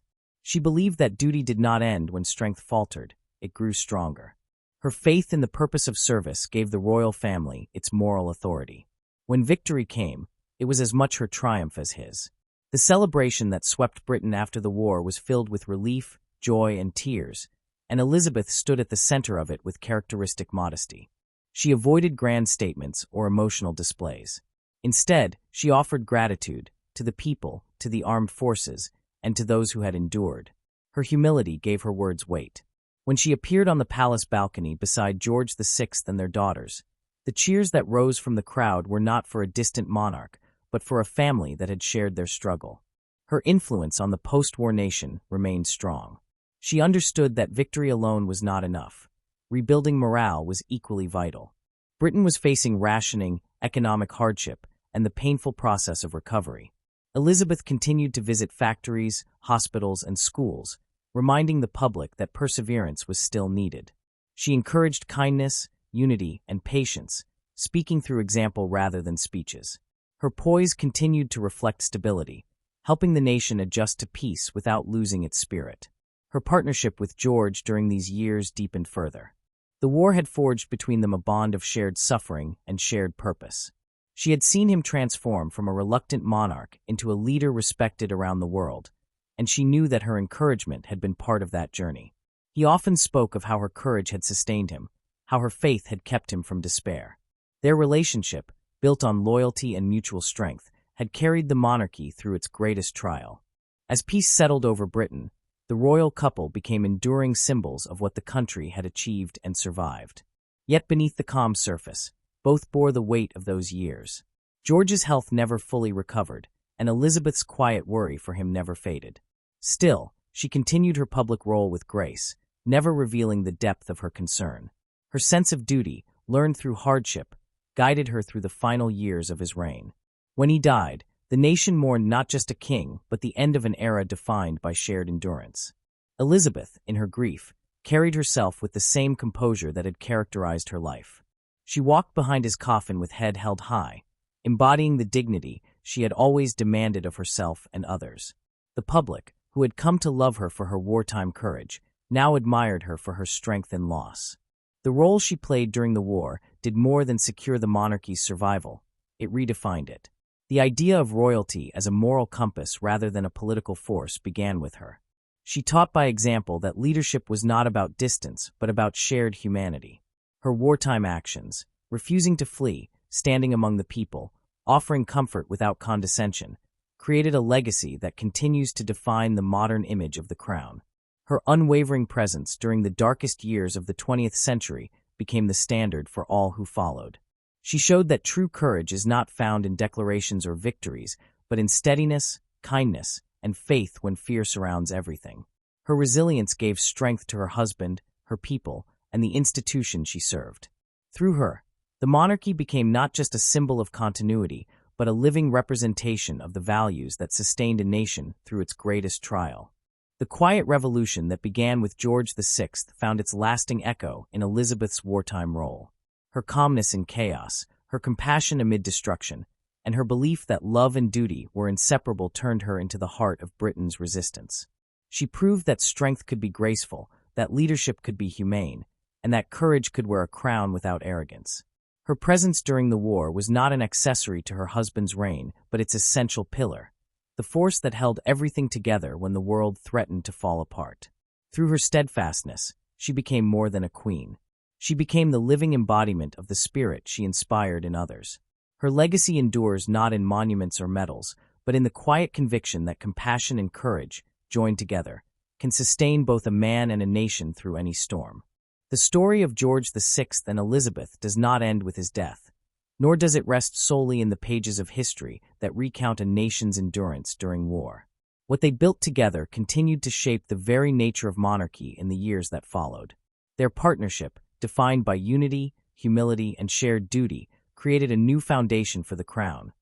She believed that duty did not end when strength faltered, it grew stronger. Her faith in the purpose of service gave the royal family its moral authority. When victory came, it was as much her triumph as his. The celebration that swept Britain after the war was filled with relief, joy, and tears, and Elizabeth stood at the center of it with characteristic modesty. She avoided grand statements or emotional displays. Instead, she offered gratitude to the people, to the armed forces, and to those who had endured. Her humility gave her words weight. When she appeared on the palace balcony beside George VI and their daughters, the cheers that rose from the crowd were not for a distant monarch, but for a family that had shared their struggle. Her influence on the post-war nation remained strong. She understood that victory alone was not enough. Rebuilding morale was equally vital. Britain was facing rationing, economic hardship, and the painful process of recovery. Elizabeth continued to visit factories, hospitals, and schools, reminding the public that perseverance was still needed. She encouraged kindness, unity, and patience, speaking through example rather than speeches. Her poise continued to reflect stability, helping the nation adjust to peace without losing its spirit. Her partnership with George during these years deepened further. The war had forged between them a bond of shared suffering and shared purpose. She had seen him transform from a reluctant monarch into a leader respected around the world, and she knew that her encouragement had been part of that journey. He often spoke of how her courage had sustained him, how her faith had kept him from despair. Their relationship, built on loyalty and mutual strength, had carried the monarchy through its greatest trial. As peace settled over Britain, the royal couple became enduring symbols of what the country had achieved and survived. Yet beneath the calm surface, both bore the weight of those years. George's health never fully recovered, and Elizabeth's quiet worry for him never faded. Still, she continued her public role with grace, never revealing the depth of her concern. Her sense of duty, learned through hardship, guided her through the final years of his reign. When he died, the nation mourned not just a king, but the end of an era defined by shared endurance. Elizabeth, in her grief, carried herself with the same composure that had characterized her life. She walked behind his coffin with head held high, embodying the dignity she had always demanded of herself and others. The public, who had come to love her for her wartime courage, now admired her for her strength and loss. The role she played during the war did more than secure the monarchy's survival, it redefined it. The idea of royalty as a moral compass rather than a political force began with her. She taught by example that leadership was not about distance, but about shared humanity. Her wartime actions, refusing to flee, standing among the people, offering comfort without condescension, created a legacy that continues to define the modern image of the crown. Her unwavering presence during the darkest years of the 20th century became the standard for all who followed. She showed that true courage is not found in declarations or victories, but in steadiness, kindness, and faith when fear surrounds everything. Her resilience gave strength to her husband, her people, and the institution she served. Through her, the monarchy became not just a symbol of continuity, but a living representation of the values that sustained a nation through its greatest trial. The quiet revolution that began with George VI found its lasting echo in Elizabeth's wartime role. Her calmness in chaos, her compassion amid destruction, and her belief that love and duty were inseparable turned her into the heart of Britain's resistance. She proved that strength could be graceful, that leadership could be humane, and that courage could wear a crown without arrogance. Her presence during the war was not an accessory to her husband's reign, but its essential pillar, the force that held everything together when the world threatened to fall apart. Through her steadfastness, she became more than a queen. She became the living embodiment of the spirit she inspired in others. Her legacy endures not in monuments or medals, but in the quiet conviction that compassion and courage, joined together, can sustain both a man and a nation through any storm. The story of George VI and Elizabeth does not end with his death, nor does it rest solely in the pages of history that recount a nation's endurance during war. What they built together continued to shape the very nature of monarchy in the years that followed. Their partnership, defined by unity, humility, and shared duty, created a new foundation for the crown,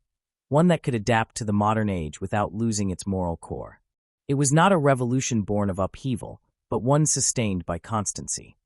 one that could adapt to the modern age without losing its moral core. It was not a revolution born of upheaval, but one sustained by constancy.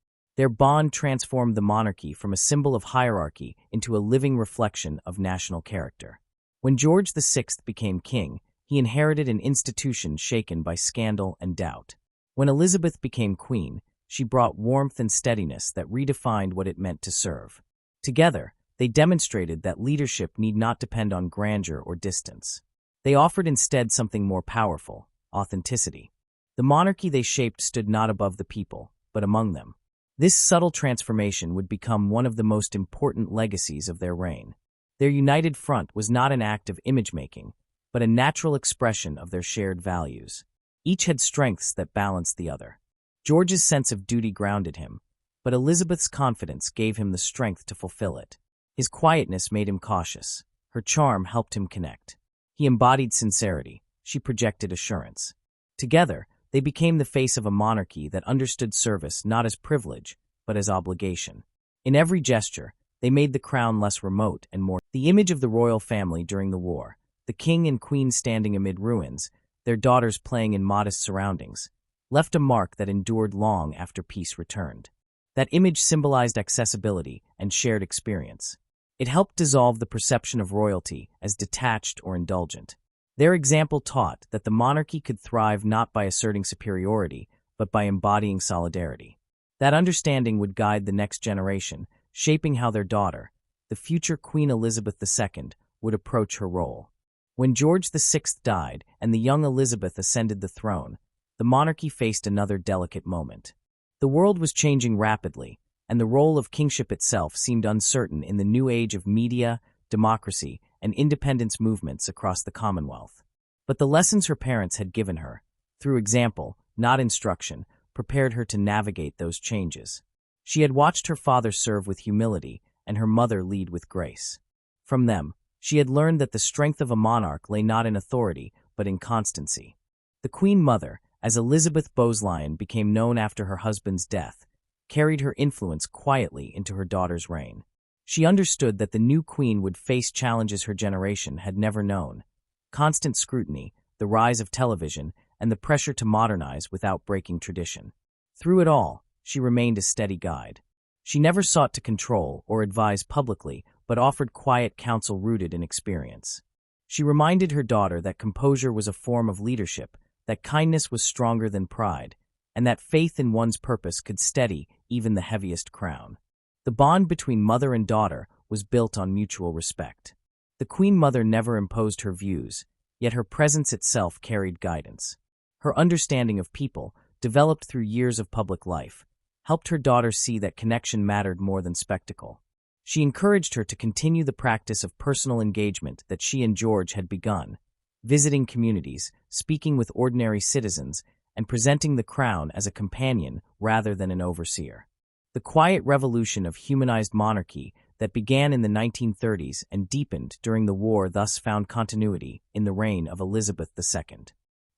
Their bond transformed the monarchy from a symbol of hierarchy into a living reflection of national character. When George VI became king, He inherited an institution shaken by scandal and doubt. When Elizabeth became queen, she brought warmth and steadiness that redefined what it meant to serve. Together, they demonstrated that leadership need not depend on grandeur or distance. They offered instead something more powerful: authenticity. The monarchy they shaped stood not above the people, but among them. This subtle transformation would become one of the most important legacies of their reign. Their united front was not an act of image-making, but a natural expression of their shared values. Each had strengths that balanced the other. George's sense of duty grounded him, but Elizabeth's confidence gave him the strength to fulfill it. His quietness made him cautious. Her charm helped him connect. He embodied sincerity. She projected assurance. Together, they became the face of a monarchy that understood service not as privilege, but as obligation. In every gesture, they made the crown less remote and more. The image of the royal family during the war, the king and queen standing amid ruins, their daughters playing in modest surroundings, left a mark that endured long after peace returned. That image symbolized accessibility and shared experience. It helped dissolve the perception of royalty as detached or indulgent. Their example taught that the monarchy could thrive not by asserting superiority, but by embodying solidarity. That understanding would guide the next generation, shaping how their daughter, the future Queen Elizabeth II, would approach her role. When George VI died and the young Elizabeth ascended the throne, the monarchy faced another delicate moment. The world was changing rapidly, and the role of kingship itself seemed uncertain in the new age of media, democracy, and independence movements across the Commonwealth. But the lessons her parents had given her, through example, not instruction, prepared her to navigate those changes. She had watched her father serve with humility and her mother lead with grace. From them, she had learned that the strength of a monarch lay not in authority, but in constancy. The Queen Mother, as Elizabeth Bowes-Lyon became known after her husband's death, carried her influence quietly into her daughter's reign. She understood that the new queen would face challenges her generation had never known: constant scrutiny, the rise of television, and the pressure to modernize without breaking tradition. Through it all, she remained a steady guide. She never sought to control or advise publicly, but offered quiet counsel rooted in experience. She reminded her daughter that composure was a form of leadership, that kindness was stronger than pride, and that faith in one's purpose could steady even the heaviest crown. The bond between mother and daughter was built on mutual respect. The Queen Mother never imposed her views, yet her presence itself carried guidance. Her understanding of people, developed through years of public life, helped her daughter see that connection mattered more than spectacle. She encouraged her to continue the practice of personal engagement that she and George had begun, visiting communities, speaking with ordinary citizens, and presenting the crown as a companion rather than an overseer. The quiet revolution of humanized monarchy that began in the 1930s and deepened during the war thus found continuity in the reign of Elizabeth II.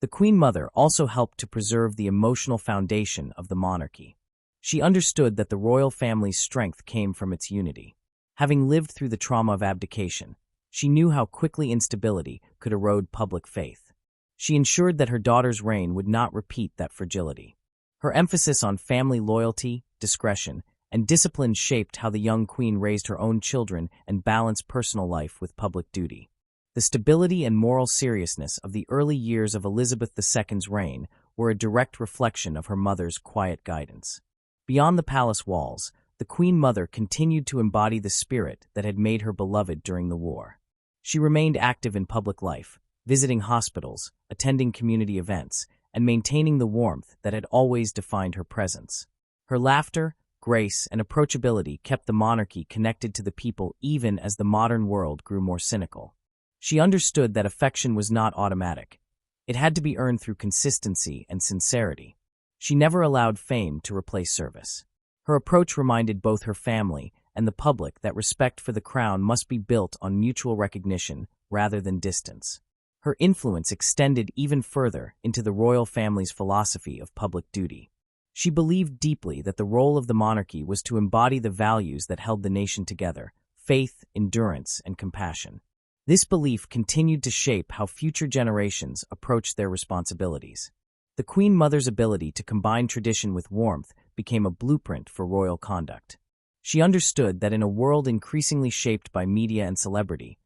The Queen Mother also helped to preserve the emotional foundation of the monarchy. She understood that the royal family's strength came from its unity. Having lived through the trauma of abdication, she knew how quickly instability could erode public faith. She ensured that her daughter's reign would not repeat that fragility. Her emphasis on family loyalty, discretion, and discipline shaped how the young queen raised her own children and balanced personal life with public duty. The stability and moral seriousness of the early years of Elizabeth II's reign were a direct reflection of her mother's quiet guidance. Beyond the palace walls, the Queen Mother continued to embody the spirit that had made her beloved during the war. She remained active in public life, visiting hospitals, attending community events, and maintaining the warmth that had always defined her presence. Her laughter, grace, and approachability kept the monarchy connected to the people even as the modern world grew more cynical. She understood that affection was not automatic. It had to be earned through consistency and sincerity. She never allowed fame to replace service. Her approach reminded both her family and the public that respect for the crown must be built on mutual recognition rather than distance. Her influence extended even further into the royal family's philosophy of public duty. She believed deeply that the role of the monarchy was to embody the values that held the nation together: faith, endurance, and compassion. This belief continued to shape how future generations approached their responsibilities. The Queen Mother's ability to combine tradition with warmth became a blueprint for royal conduct. She understood that in a world increasingly shaped by media and celebrity,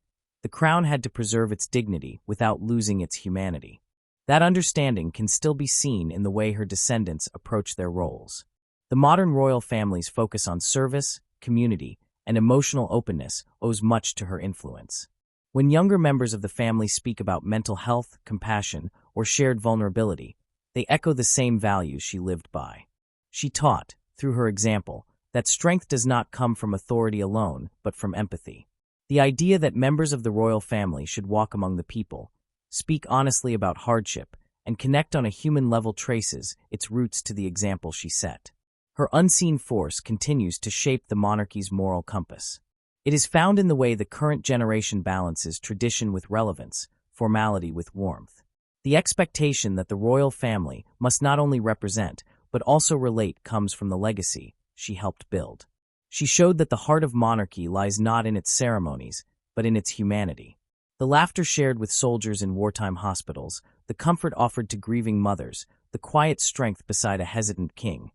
The crown had to preserve its dignity without losing its humanity. That understanding can still be seen in the way her descendants approach their roles. The modern royal family's focus on service, community, and emotional openness owes much to her influence. When younger members of the family speak about mental health, compassion, or shared vulnerability, they echo the same values she lived by. She taught, through her example, that strength does not come from authority alone, but from empathy. The idea that members of the royal family should walk among the people, speak honestly about hardship, and connect on a human level traces its roots to the example she set. Her unseen force continues to shape the monarchy's moral compass. It is found in the way the current generation balances tradition with relevance, formality with warmth. The expectation that the royal family must not only represent, but also relate comes from the legacy she helped build. She showed that the heart of monarchy lies not in its ceremonies, but in its humanity. The laughter shared with soldiers in wartime hospitals, the comfort offered to grieving mothers, the quiet strength beside a hesitant king.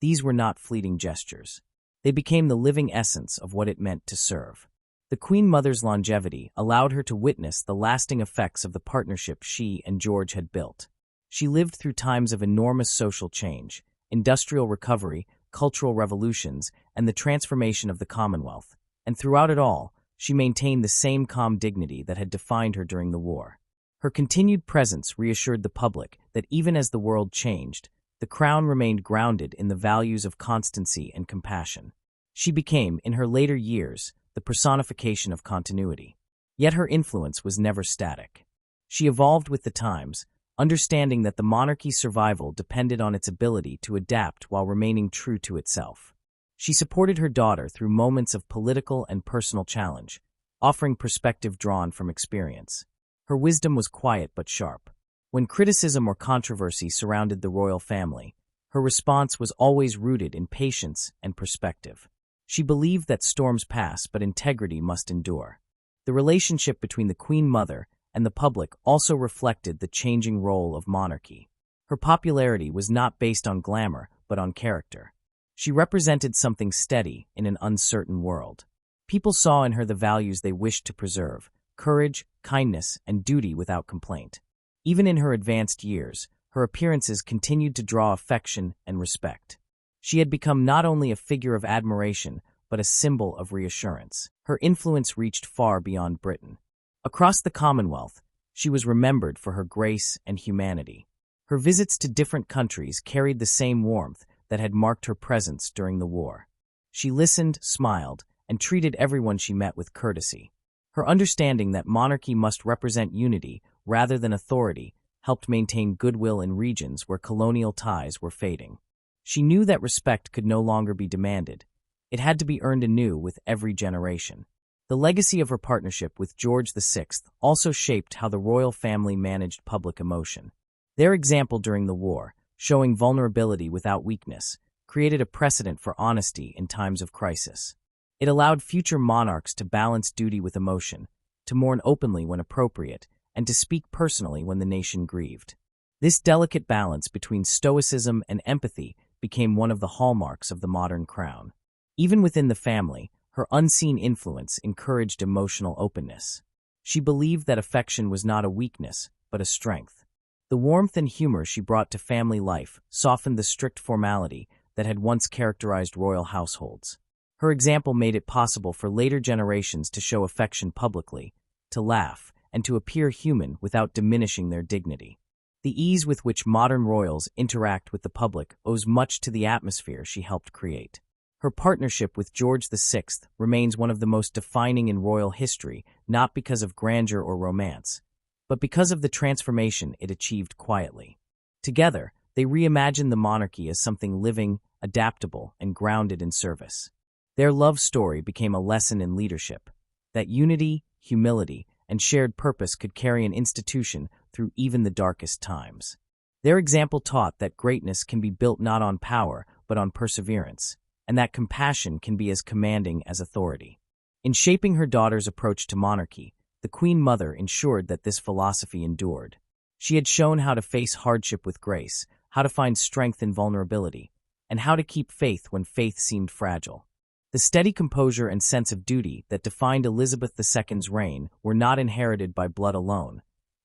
These were not fleeting gestures. They became the living essence of what it meant to serve. The Queen Mother's longevity allowed her to witness the lasting effects of the partnership she and George had built. She lived through times of enormous social change, industrial recovery, cultural revolutions, and the transformation of the Commonwealth, and throughout it all, she maintained the same calm dignity that had defined her during the war. Her continued presence reassured the public that even as the world changed, the crown remained grounded in the values of constancy and compassion. She became, in her later years, the personification of continuity. Yet her influence was never static. She evolved with the times, understanding that the monarchy's survival depended on its ability to adapt while remaining true to itself. She supported her daughter through moments of political and personal challenge, offering perspective drawn from experience. Her wisdom was quiet but sharp. When criticism or controversy surrounded the royal family, her response was always rooted in patience and perspective. She believed that storms pass, but integrity must endure. The relationship between the Queen Mother and the public also reflected the changing role of monarchy. Her popularity was not based on glamour, but on character. She represented something steady in an uncertain world. People saw in her the values they wished to preserve: courage, kindness, and duty without complaint. Even in her advanced years, her appearances continued to draw affection and respect. She had become not only a figure of admiration, but a symbol of reassurance. Her influence reached far beyond Britain. Across the Commonwealth, she was remembered for her grace and humanity. Her visits to different countries carried the same warmth that had marked her presence during the war. She listened, smiled, and treated everyone she met with courtesy. Her understanding that monarchy must represent unity rather than authority helped maintain goodwill in regions where colonial ties were fading. She knew that respect could no longer be demanded. It had to be earned anew with every generation. The legacy of her partnership with George VI also shaped how the royal family managed public emotion. Their example during the war, showing vulnerability without weakness, created a precedent for honesty in times of crisis. It allowed future monarchs to balance duty with emotion, to mourn openly when appropriate, and to speak personally when the nation grieved. This delicate balance between stoicism and empathy became one of the hallmarks of the modern crown. Even within the family, her unseen influence encouraged emotional openness. She believed that affection was not a weakness, but a strength. The warmth and humor she brought to family life softened the strict formality that had once characterized royal households. Her example made it possible for later generations to show affection publicly, to laugh, and to appear human without diminishing their dignity. The ease with which modern royals interact with the public owes much to the atmosphere she helped create. Her partnership with George VI remains one of the most defining in royal history, not because of grandeur or romance, but because of the transformation it achieved quietly. Together, they reimagined the monarchy as something living, adaptable, and grounded in service. Their love story became a lesson in leadership, that unity, humility, and shared purpose could carry an institution through even the darkest times. Their example taught that greatness can be built not on power, but on perseverance, and that compassion can be as commanding as authority. In shaping her daughter's approach to monarchy, the Queen Mother ensured that this philosophy endured. She had shown how to face hardship with grace, how to find strength in vulnerability, and how to keep faith when faith seemed fragile. The steady composure and sense of duty that defined Elizabeth II's reign were not inherited by blood alone.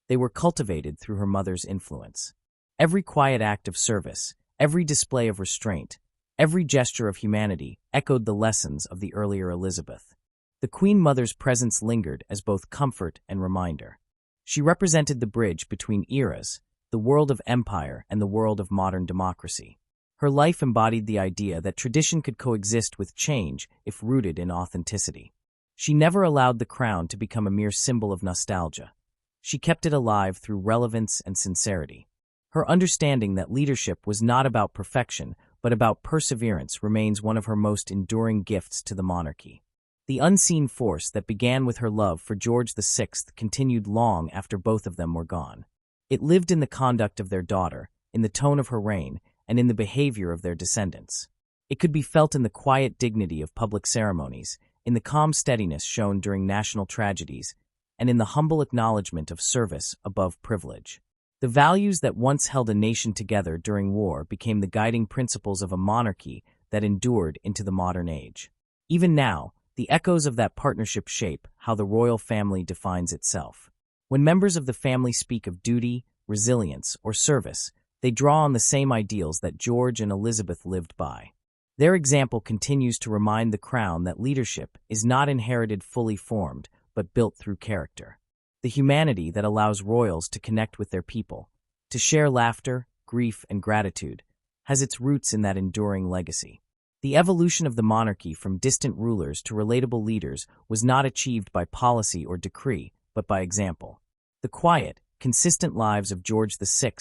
They were cultivated through her mother's influence. Every quiet act of service, every display of restraint, every gesture of humanity echoed the lessons of the earlier Elizabeth. The Queen Mother's presence lingered as both comfort and reminder. She represented the bridge between eras, the world of empire and the world of modern democracy. Her life embodied the idea that tradition could coexist with change if rooted in authenticity. She never allowed the crown to become a mere symbol of nostalgia. She kept it alive through relevance and sincerity. Her understanding that leadership was not about perfection, but about perseverance remains one of her most enduring gifts to the monarchy. The unseen force that began with her love for George VI continued long after both of them were gone. It lived in the conduct of their daughter, in the tone of her reign, and in the behavior of their descendants. It could be felt in the quiet dignity of public ceremonies, in the calm steadiness shown during national tragedies, and in the humble acknowledgement of service above privilege. The values that once held a nation together during war became the guiding principles of a monarchy that endured into the modern age. Even now, the echoes of that partnership shape how the royal family defines itself. When members of the family speak of duty, resilience, or service, they draw on the same ideals that George and Elizabeth lived by. Their example continues to remind the crown that leadership is not inherited fully formed, but built through character. The humanity that allows royals to connect with their people, to share laughter, grief, and gratitude, has its roots in that enduring legacy. The evolution of the monarchy from distant rulers to relatable leaders was not achieved by policy or decree, but by example. The quiet, consistent lives of George VI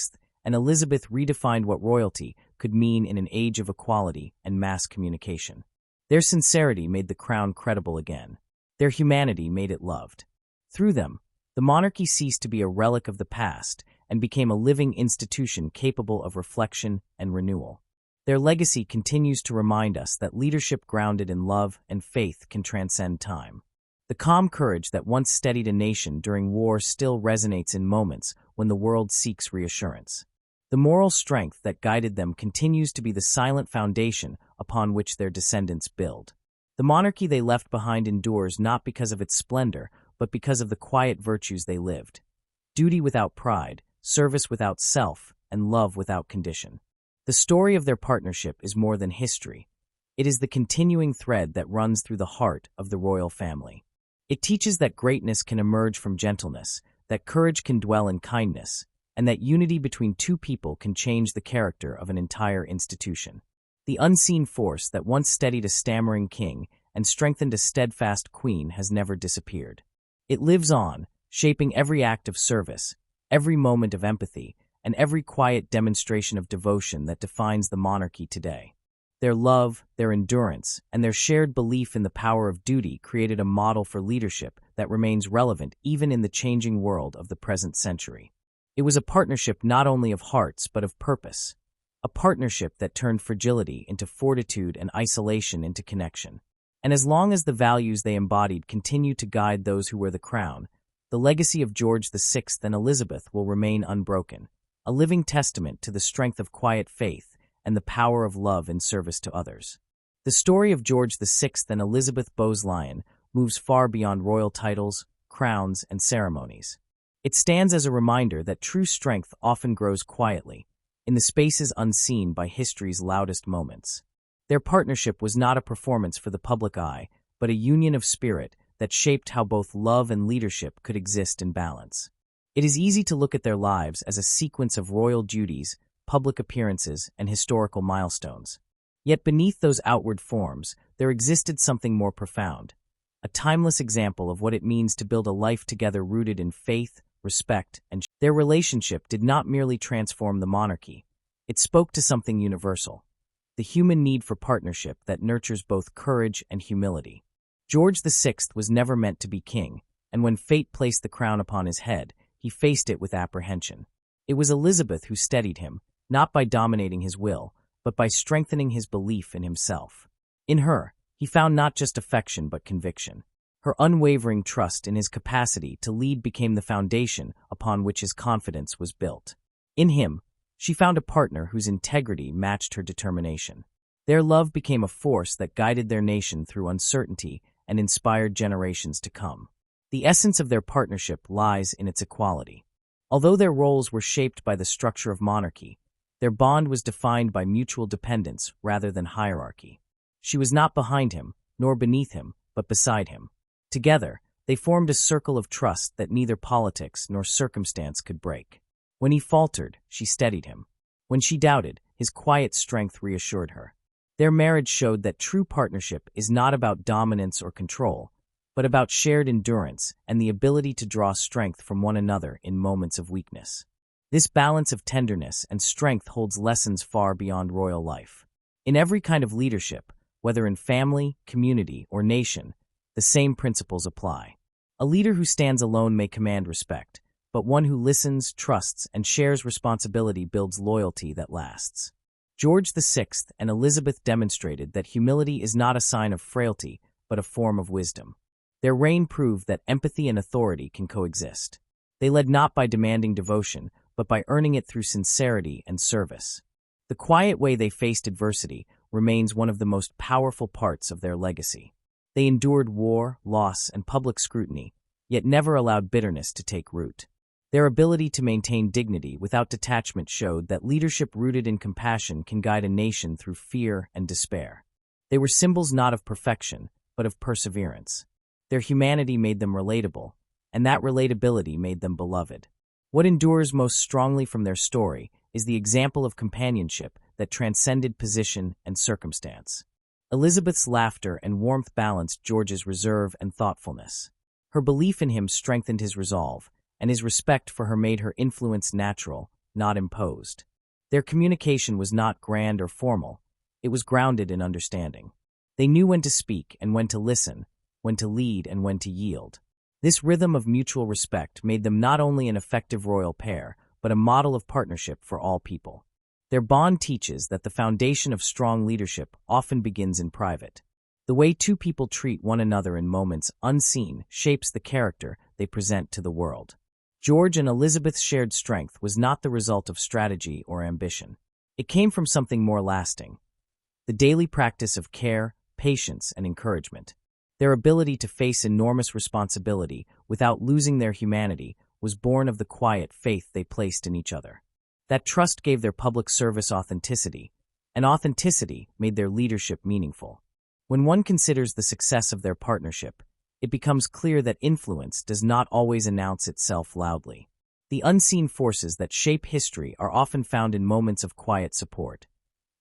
and Elizabeth redefined what royalty could mean in an age of equality and mass communication. Their sincerity made the crown credible again. Their humanity made it loved. Through them, the monarchy ceased to be a relic of the past and became a living institution capable of reflection and renewal. Their legacy continues to remind us that leadership grounded in love and faith can transcend time. The calm courage that once steadied a nation during war still resonates in moments when the world seeks reassurance. The moral strength that guided them continues to be the silent foundation upon which their descendants build. The monarchy they left behind endures not because of its splendor, but because of the quiet virtues they lived. Duty without pride, service without self, and love without condition. The story of their partnership is more than history. It is the continuing thread that runs through the heart of the royal family. It teaches that greatness can emerge from gentleness, that courage can dwell in kindness, and that unity between two people can change the character of an entire institution. The unseen force that once steadied a stammering king and strengthened a steadfast queen has never disappeared. It lives on, shaping every act of service, every moment of empathy, and every quiet demonstration of devotion that defines the monarchy today. Their love, their endurance, and their shared belief in the power of duty created a model for leadership that remains relevant even in the changing world of the present century. It was a partnership not only of hearts but of purpose, a partnership that turned fragility into fortitude and isolation into connection. And as long as the values they embodied continue to guide those who wear the crown, the legacy of George VI and Elizabeth will remain unbroken, a living testament to the strength of quiet faith and the power of love in service to others. The story of George VI and Elizabeth Bowes-Lyon moves far beyond royal titles, crowns, and ceremonies. It stands as a reminder that true strength often grows quietly, in the spaces unseen by history's loudest moments. Their partnership was not a performance for the public eye, but a union of spirit that shaped how both love and leadership could exist in balance. It is easy to look at their lives as a sequence of royal duties, public appearances, and historical milestones. Yet beneath those outward forms, there existed something more profound, a timeless example of what it means to build a life together rooted in faith, respect, and their relationship did not merely transform the monarchy. It spoke to something universal, the human need for partnership that nurtures both courage and humility. George VI was never meant to be king, and when fate placed the crown upon his head, he faced it with apprehension. It was Elizabeth who steadied him, not by dominating his will, but by strengthening his belief in himself. In her, he found not just affection but conviction. Her unwavering trust in his capacity to lead became the foundation upon which his confidence was built. In him, she found a partner whose integrity matched her determination. Their love became a force that guided their nation through uncertainty and inspired generations to come. The essence of their partnership lies in its equality. Although their roles were shaped by the structure of monarchy, their bond was defined by mutual dependence rather than hierarchy. She was not behind him, nor beneath him, but beside him. Together, they formed a circle of trust that neither politics nor circumstance could break. When he faltered, she steadied him. When she doubted, his quiet strength reassured her. Their marriage showed that true partnership is not about dominance or control, but about shared endurance and the ability to draw strength from one another in moments of weakness. This balance of tenderness and strength holds lessons far beyond royal life. In every kind of leadership, whether in family, community, or nation, the same principles apply. A leader who stands alone may command respect, but one who listens, trusts, and shares responsibility builds loyalty that lasts. George VI and Elizabeth demonstrated that humility is not a sign of frailty, but a form of wisdom. Their reign proved that empathy and authority can coexist. They led not by demanding devotion, but by earning it through sincerity and service. The quiet way they faced adversity remains one of the most powerful parts of their legacy. They endured war, loss, and public scrutiny, yet never allowed bitterness to take root. Their ability to maintain dignity without detachment showed that leadership rooted in compassion can guide a nation through fear and despair. They were symbols not of perfection, but of perseverance. Their humanity made them relatable, and that relatability made them beloved. What endures most strongly from their story is the example of companionship that transcended position and circumstance. Elizabeth's laughter and warmth balanced George's reserve and thoughtfulness. Her belief in him strengthened his resolve, and his respect for her made her influence natural, not imposed. Their communication was not grand or formal. It was grounded in understanding. They knew when to speak and when to listen, when to lead and when to yield. This rhythm of mutual respect made them not only an effective royal pair, but a model of partnership for all people. Their bond teaches that the foundation of strong leadership often begins in private. The way two people treat one another in moments unseen shapes the character they present to the world. George and Elizabeth's shared strength was not the result of strategy or ambition. It came from something more lasting: the daily practice of care, patience, and encouragement. Their ability to face enormous responsibility without losing their humanity was born of the quiet faith they placed in each other. That trust gave their public service authenticity, and authenticity made their leadership meaningful. When one considers the success of their partnership, it becomes clear that influence does not always announce itself loudly. The unseen forces that shape history are often found in moments of quiet support.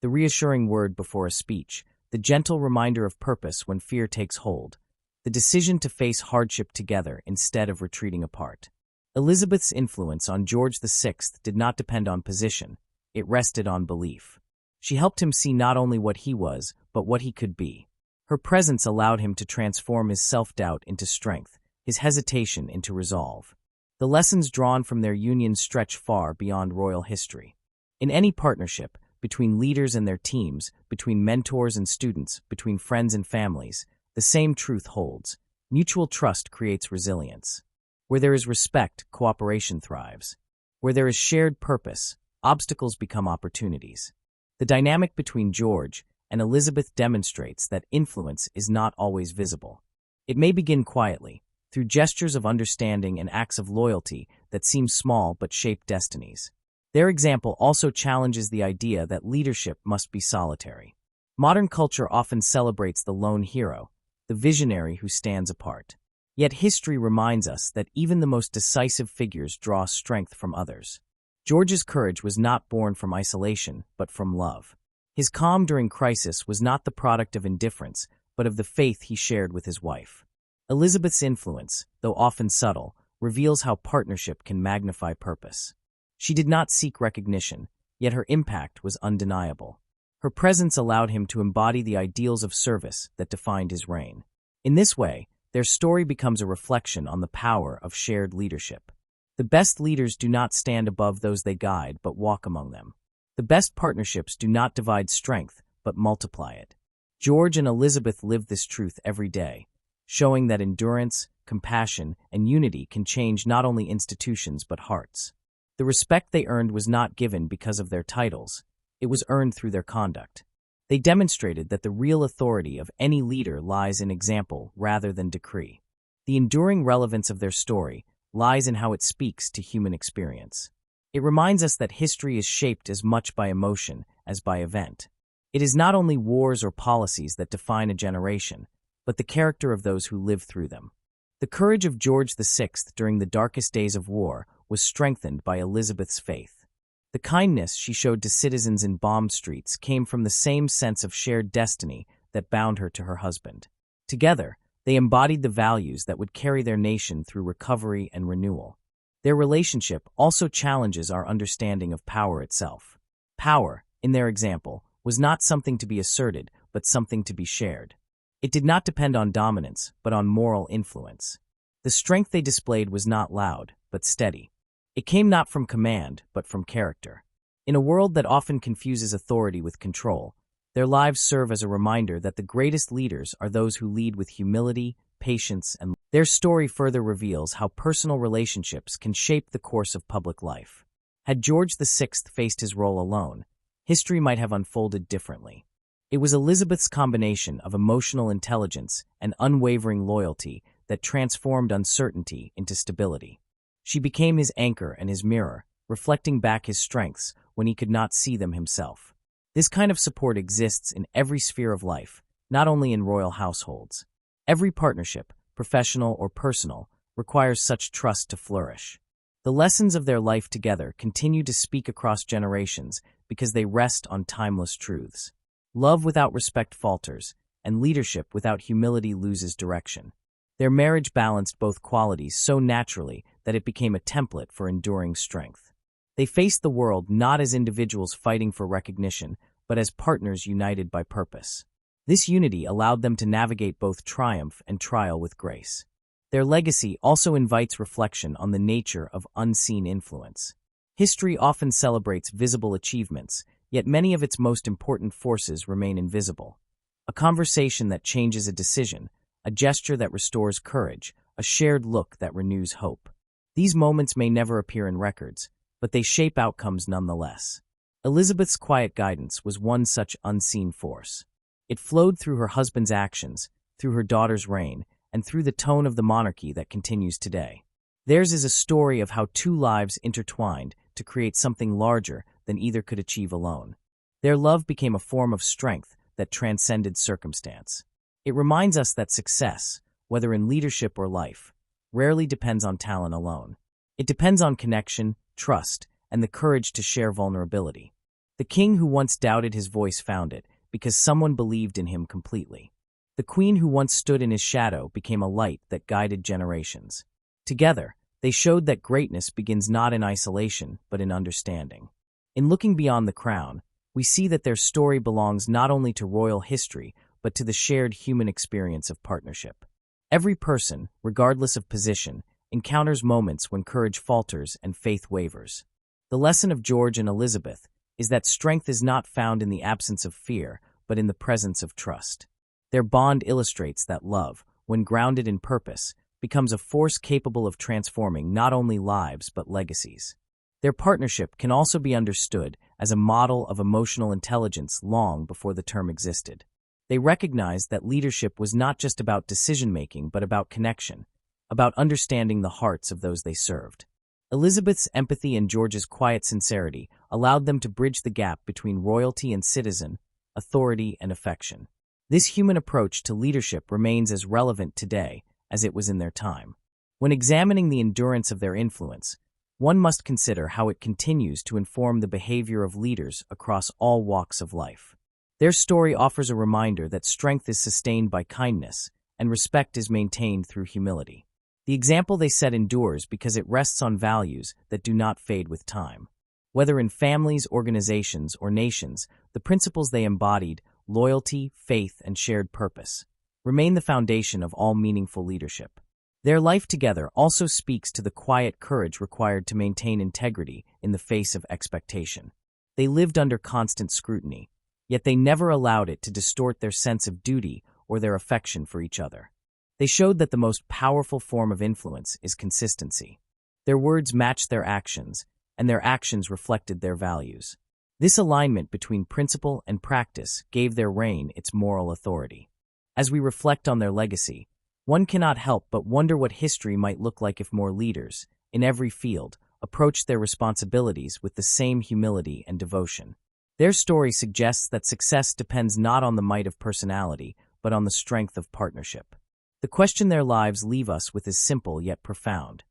The reassuring word before a speech, the gentle reminder of purpose when fear takes hold, the decision to face hardship together instead of retreating apart. Elizabeth's influence on George VI did not depend on position, it rested on belief. She helped him see not only what he was, but what he could be. Her presence allowed him to transform his self-doubt into strength, his hesitation into resolve. The lessons drawn from their union stretch far beyond royal history. In any partnership, between leaders and their teams, between mentors and students, between friends and families, the same truth holds: mutual trust creates resilience. Where there is respect, cooperation thrives. Where there is shared purpose, obstacles become opportunities. The dynamic between George and Elizabeth demonstrates that influence is not always visible. It may begin quietly, through gestures of understanding and acts of loyalty that seem small but shape destinies. Their example also challenges the idea that leadership must be solitary. Modern culture often celebrates the lone hero, the visionary who stands apart. Yet history reminds us that even the most decisive figures draw strength from others. George's courage was not born from isolation, but from love. His calm during crisis was not the product of indifference, but of the faith he shared with his wife. Elizabeth's influence, though often subtle, reveals how partnership can magnify purpose. She did not seek recognition, yet her impact was undeniable. Her presence allowed him to embody the ideals of service that defined his reign. In this way, their story becomes a reflection on the power of shared leadership. The best leaders do not stand above those they guide, but walk among them. The best partnerships do not divide strength, but multiply it. George and Elizabeth lived this truth every day, showing that endurance, compassion, and unity can change not only institutions but hearts. The respect they earned was not given because of their titles. It was earned through their conduct. They demonstrated that the real authority of any leader lies in example rather than decree. The enduring relevance of their story lies in how it speaks to human experience. It reminds us that history is shaped as much by emotion as by event. It is not only wars or policies that define a generation, but the character of those who live through them. The courage of George VI during the darkest days of war was strengthened by Elizabeth's faith. The kindness she showed to citizens in bombed streets came from the same sense of shared destiny that bound her to her husband. Together, they embodied the values that would carry their nation through recovery and renewal. Their relationship also challenges our understanding of power itself. Power, in their example, was not something to be asserted, but something to be shared. It did not depend on dominance, but on moral influence. The strength they displayed was not loud, but steady. It came not from command, but from character. In a world that often confuses authority with control, their lives serve as a reminder that the greatest leaders are those who lead with humility, patience, and their story further reveals how personal relationships can shape the course of public life. Had George VI faced his role alone, history might have unfolded differently. It was Elizabeth's combination of emotional intelligence and unwavering loyalty that transformed uncertainty into stability. She became his anchor and his mirror, reflecting back his strengths when he could not see them himself. This kind of support exists in every sphere of life, not only in royal households. Every partnership, professional or personal, requires such trust to flourish. The lessons of their life together continue to speak across generations because they rest on timeless truths. Love without respect falters, and leadership without humility loses direction. Their marriage balanced both qualities so naturally that it became a template for enduring strength. They faced the world not as individuals fighting for recognition, but as partners united by purpose. This unity allowed them to navigate both triumph and trial with grace. Their legacy also invites reflection on the nature of unseen influence. History often celebrates visible achievements, yet many of its most important forces remain invisible. A conversation that changes a decision, a gesture that restores courage, a shared look that renews hope. These moments may never appear in records, but they shape outcomes nonetheless. Elizabeth's quiet guidance was one such unseen force. It flowed through her husband's actions, through her daughter's reign, and through the tone of the monarchy that continues today. Theirs is a story of how two lives intertwined to create something larger than either could achieve alone. Their love became a form of strength that transcended circumstance. It reminds us that success, whether in leadership or life, rarely depends on talent alone. It depends on connection, trust, and the courage to share vulnerability. The king who once doubted his voice found it because someone believed in him completely. The queen who once stood in his shadow became a light that guided generations. Together, they showed that greatness begins not in isolation, but in understanding. In looking beyond the crown, we see that their story belongs not only to royal history, but to the shared human experience of partnership. Every person, regardless of position, encounters moments when courage falters and faith wavers. The lesson of George and Elizabeth is that strength is not found in the absence of fear, but in the presence of trust. Their bond illustrates that love, when grounded in purpose, becomes a force capable of transforming not only lives but legacies. Their partnership can also be understood as a model of emotional intelligence long before the term existed. They recognized that leadership was not just about decision-making but about connection, about understanding the hearts of those they served. Elizabeth's empathy and George's quiet sincerity allowed them to bridge the gap between royalty and citizen, authority and affection. This human approach to leadership remains as relevant today as it was in their time. When examining the endurance of their influence, one must consider how it continues to inform the behavior of leaders across all walks of life. Their story offers a reminder that strength is sustained by kindness and respect is maintained through humility. The example they set endures because it rests on values that do not fade with time. Whether in families, organizations, or nations, the principles they embodied, loyalty, faith, and shared purpose, remain the foundation of all meaningful leadership. Their life together also speaks to the quiet courage required to maintain integrity in the face of expectation. They lived under constant scrutiny, yet they never allowed it to distort their sense of duty or their affection for each other. They showed that the most powerful form of influence is consistency. Their words matched their actions, and their actions reflected their values. This alignment between principle and practice gave their reign its moral authority. As we reflect on their legacy, one cannot help but wonder what history might look like if more leaders, in every field, approached their responsibilities with the same humility and devotion. Their story suggests that success depends not on the might of personality, but on the strength of partnership. The question their lives leave us with is simple yet profound.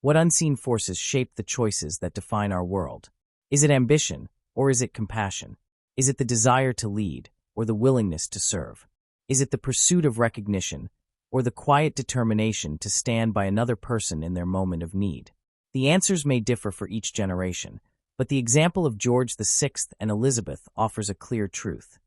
What unseen forces shape the choices that define our world? Is it ambition, or is it compassion? Is it the desire to lead, or the willingness to serve? Is it the pursuit of recognition, or the quiet determination to stand by another person in their moment of need? The answers may differ for each generation, but the example of George VI and Elizabeth offers a clear truth.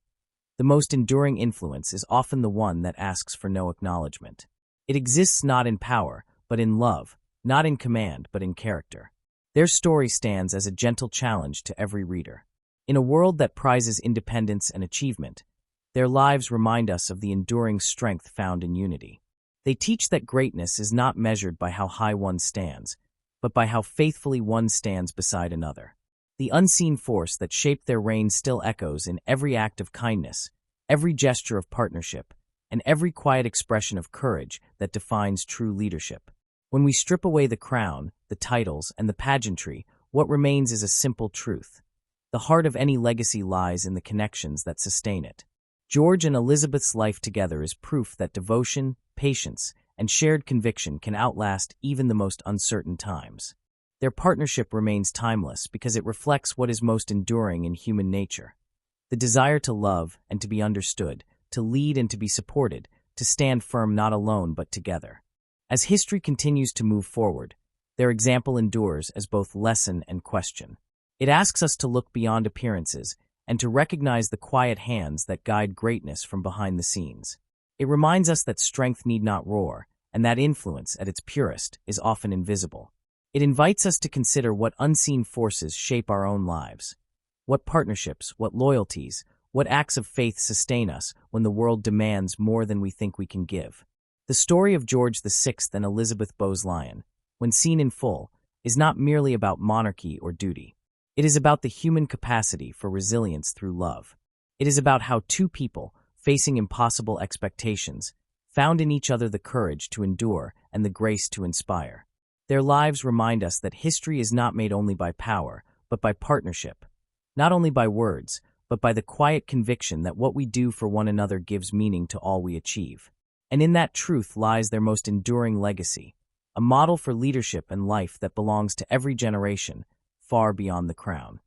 The most enduring influence is often the one that asks for no acknowledgement. It exists not in power, but in love, not in command, but in character. Their story stands as a gentle challenge to every reader. In a world that prizes independence and achievement, their lives remind us of the enduring strength found in unity. They teach that greatness is not measured by how high one stands, but by how faithfully one stands beside another. The unseen force that shaped their reign still echoes in every act of kindness, every gesture of partnership, and every quiet expression of courage that defines true leadership. When we strip away the crown, the titles, and the pageantry, what remains is a simple truth. The heart of any legacy lies in the connections that sustain it. George and Elizabeth's life together is proof that devotion, patience, and shared conviction can outlast even the most uncertain times. Their partnership remains timeless because it reflects what is most enduring in human nature: the desire to love and to be understood, to lead and to be supported, to stand firm not alone but together. As history continues to move forward, their example endures as both lesson and question. It asks us to look beyond appearances and to recognize the quiet hands that guide greatness from behind the scenes. It reminds us that strength need not roar, and that influence, at its purest, is often invisible. It invites us to consider what unseen forces shape our own lives. What partnerships, what loyalties, what acts of faith sustain us when the world demands more than we think we can give. The story of George VI and Elizabeth Bowes-Lyon, when seen in full, is not merely about monarchy or duty. It is about the human capacity for resilience through love. It is about how two people, facing impossible expectations, found in each other the courage to endure and the grace to inspire. Their lives remind us that history is not made only by power, but by partnership. Not only by words, but by the quiet conviction that what we do for one another gives meaning to all we achieve. And in that truth lies their most enduring legacy, a model for leadership and life that belongs to every generation, far beyond the crown.